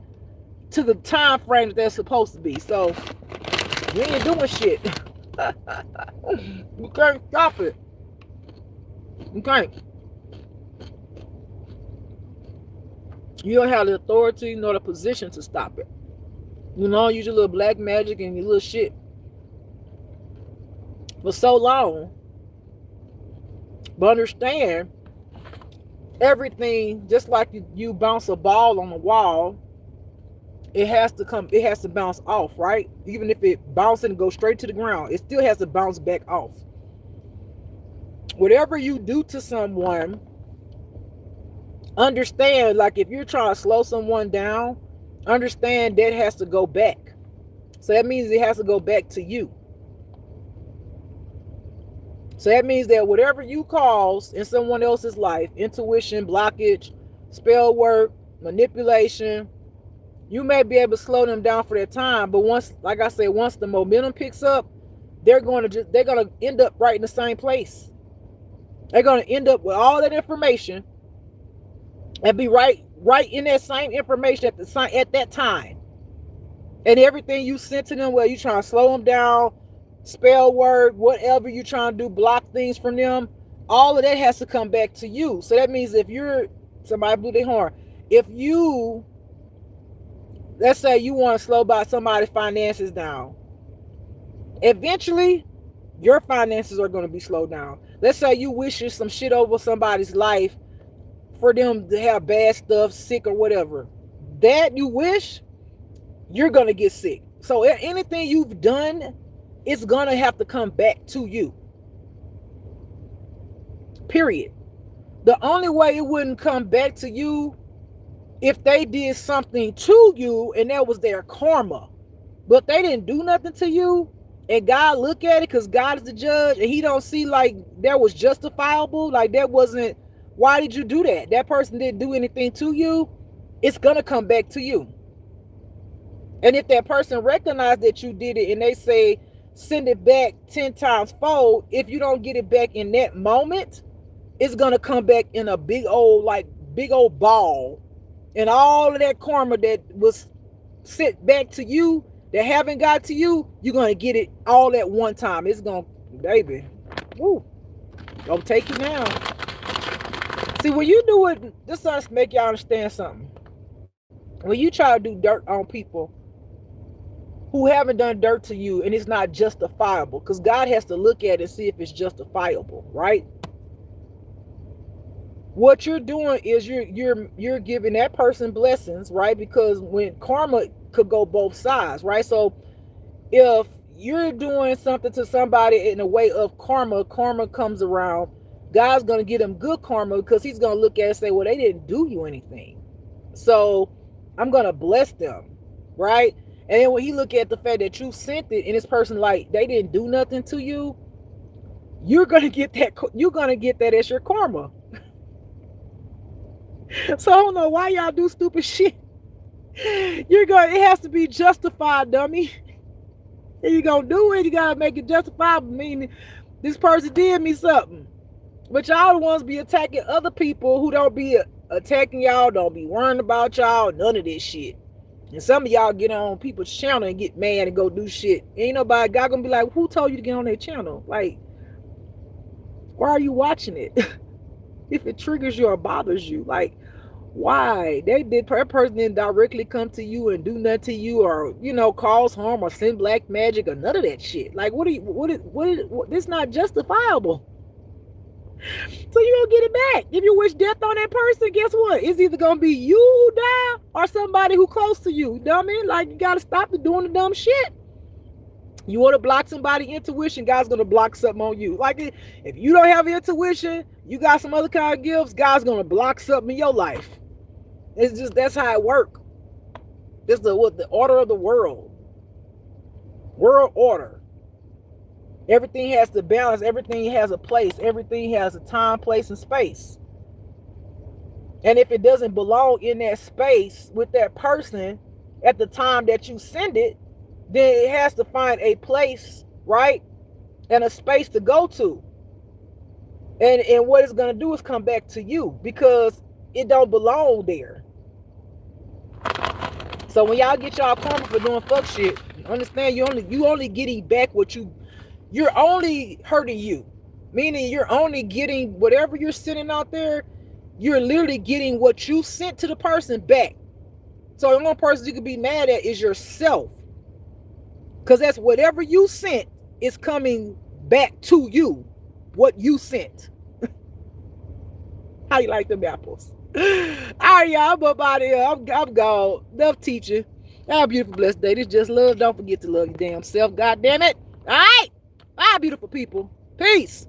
to the time frame that they're supposed to be. So you ain't doing shit. You can't stop it. You can't. You don't have the authority nor the position to stop it. You know, use your little black magic and your little shit for so long. But understand, everything, just like you bounce a ball on the wall, it has to bounce off, right? Even if it bounces and goes straight to the ground, it still has to bounce back off. Whatever you do to someone, understand, like if you're trying to slow someone down, understand that has to go back. So that means it has to go back to you. So that means that whatever you cause in someone else's life, intuition, blockage, spell work, manipulation, you may be able to slow them down for that time. But once, like I said, once the momentum picks up, they're gonna end up right in the same place. They're gonna end up with all that information and be right in that same information at that time. And everything you sent to them, where you trying to slow them down, spell word, whatever you're trying to do, block things from them, all of that has to come back to you. So that means if somebody blew their horn, if you, let's say you want to slow by somebody's finances down, eventually your finances are going to be slowed down. Let's say you wish some shit over somebody's life for them to have bad stuff, sick or whatever. That you wish, you're going to get sick. So anything you've done it's gonna have to come back to you. Period. The only way it wouldn't come back to you if they did something to you and that was their karma. But they didn't do nothing to you, and God look at it because God is the judge, and He don't see like that was justifiable. Like that wasn't. Why did you do that? That person didn't do anything to you. It's gonna come back to you. And if that person recognized that you did it and they say send it back 10 times fold, if you don't get it back in that moment, it's gonna come back in a big old ball, and all of that karma that was sent back to you that haven't got to you, you're gonna get it all at one time. It's gonna, baby, woo, gonna take you now. See, when you do it, this does make y'all understand something. When you try to do dirt on people who haven't done dirt to you and it's not justifiable, because God has to look at it and see if it's justifiable, right? What you're doing is you're giving that person blessings, right? Because when karma could go both sides, right? So if you're doing something to somebody in a way of karma comes around, God's gonna give them good karma because He's gonna look at it and say, well, they didn't do you anything, so I'm gonna bless them, right? And then when He look at the fact that you sent it and this person like they didn't do nothing to you, you're gonna get that as your karma. So I don't know why y'all do stupid shit. It has to be justified, dummy. If you gonna do it, you gotta make it justifiable. Meaning this person did me something. But y'all the ones be attacking other people who don't be attacking y'all, don't be worrying about y'all, none of this shit. And some of y'all get on people's channel and get mad and go do shit. Ain't nobody, God gonna be like, who told you to get on their channel? Like, why are you watching it? If it triggers you or bothers you, like, why? That person didn't directly come to you and do nothing to you, or cause harm or send black magic or none of that shit. Like, this not justifiable. So you don't get it back. If you wish death on that person, guess what? It's either gonna be you who die or somebody who close to you, dummy. Like, you gotta stop doing the dumb shit. You want to block somebody's intuition, God's gonna block something on you. Like, if you don't have intuition, you got some other kind of gifts, God's gonna block something in your life. It's just, that's how it works. This is the order of the world order. Everything has to balance. Everything has a place. Everything has a time, place, and space. And if it doesn't belong in that space with that person at the time that you send it, then it has to find a place, right? And a space to go to. And what it's going to do is come back to you because it don't belong there. So when y'all get y'all karma for doing fuck shit, understand you only getting back what you're only hurting you. Meaning you're only getting whatever you're sending out there, you're literally getting what you sent to the person back. So the only person you could be mad at is yourself. Because that's whatever you sent is coming back to you. What you sent. How you like them apples? All right, y'all. I'm up out of here. I'm gone. Enough teaching. Have a beautiful, blessed day. This just love. Don't forget to love your damn self. God damn it. All right. Bye, beautiful people. Peace.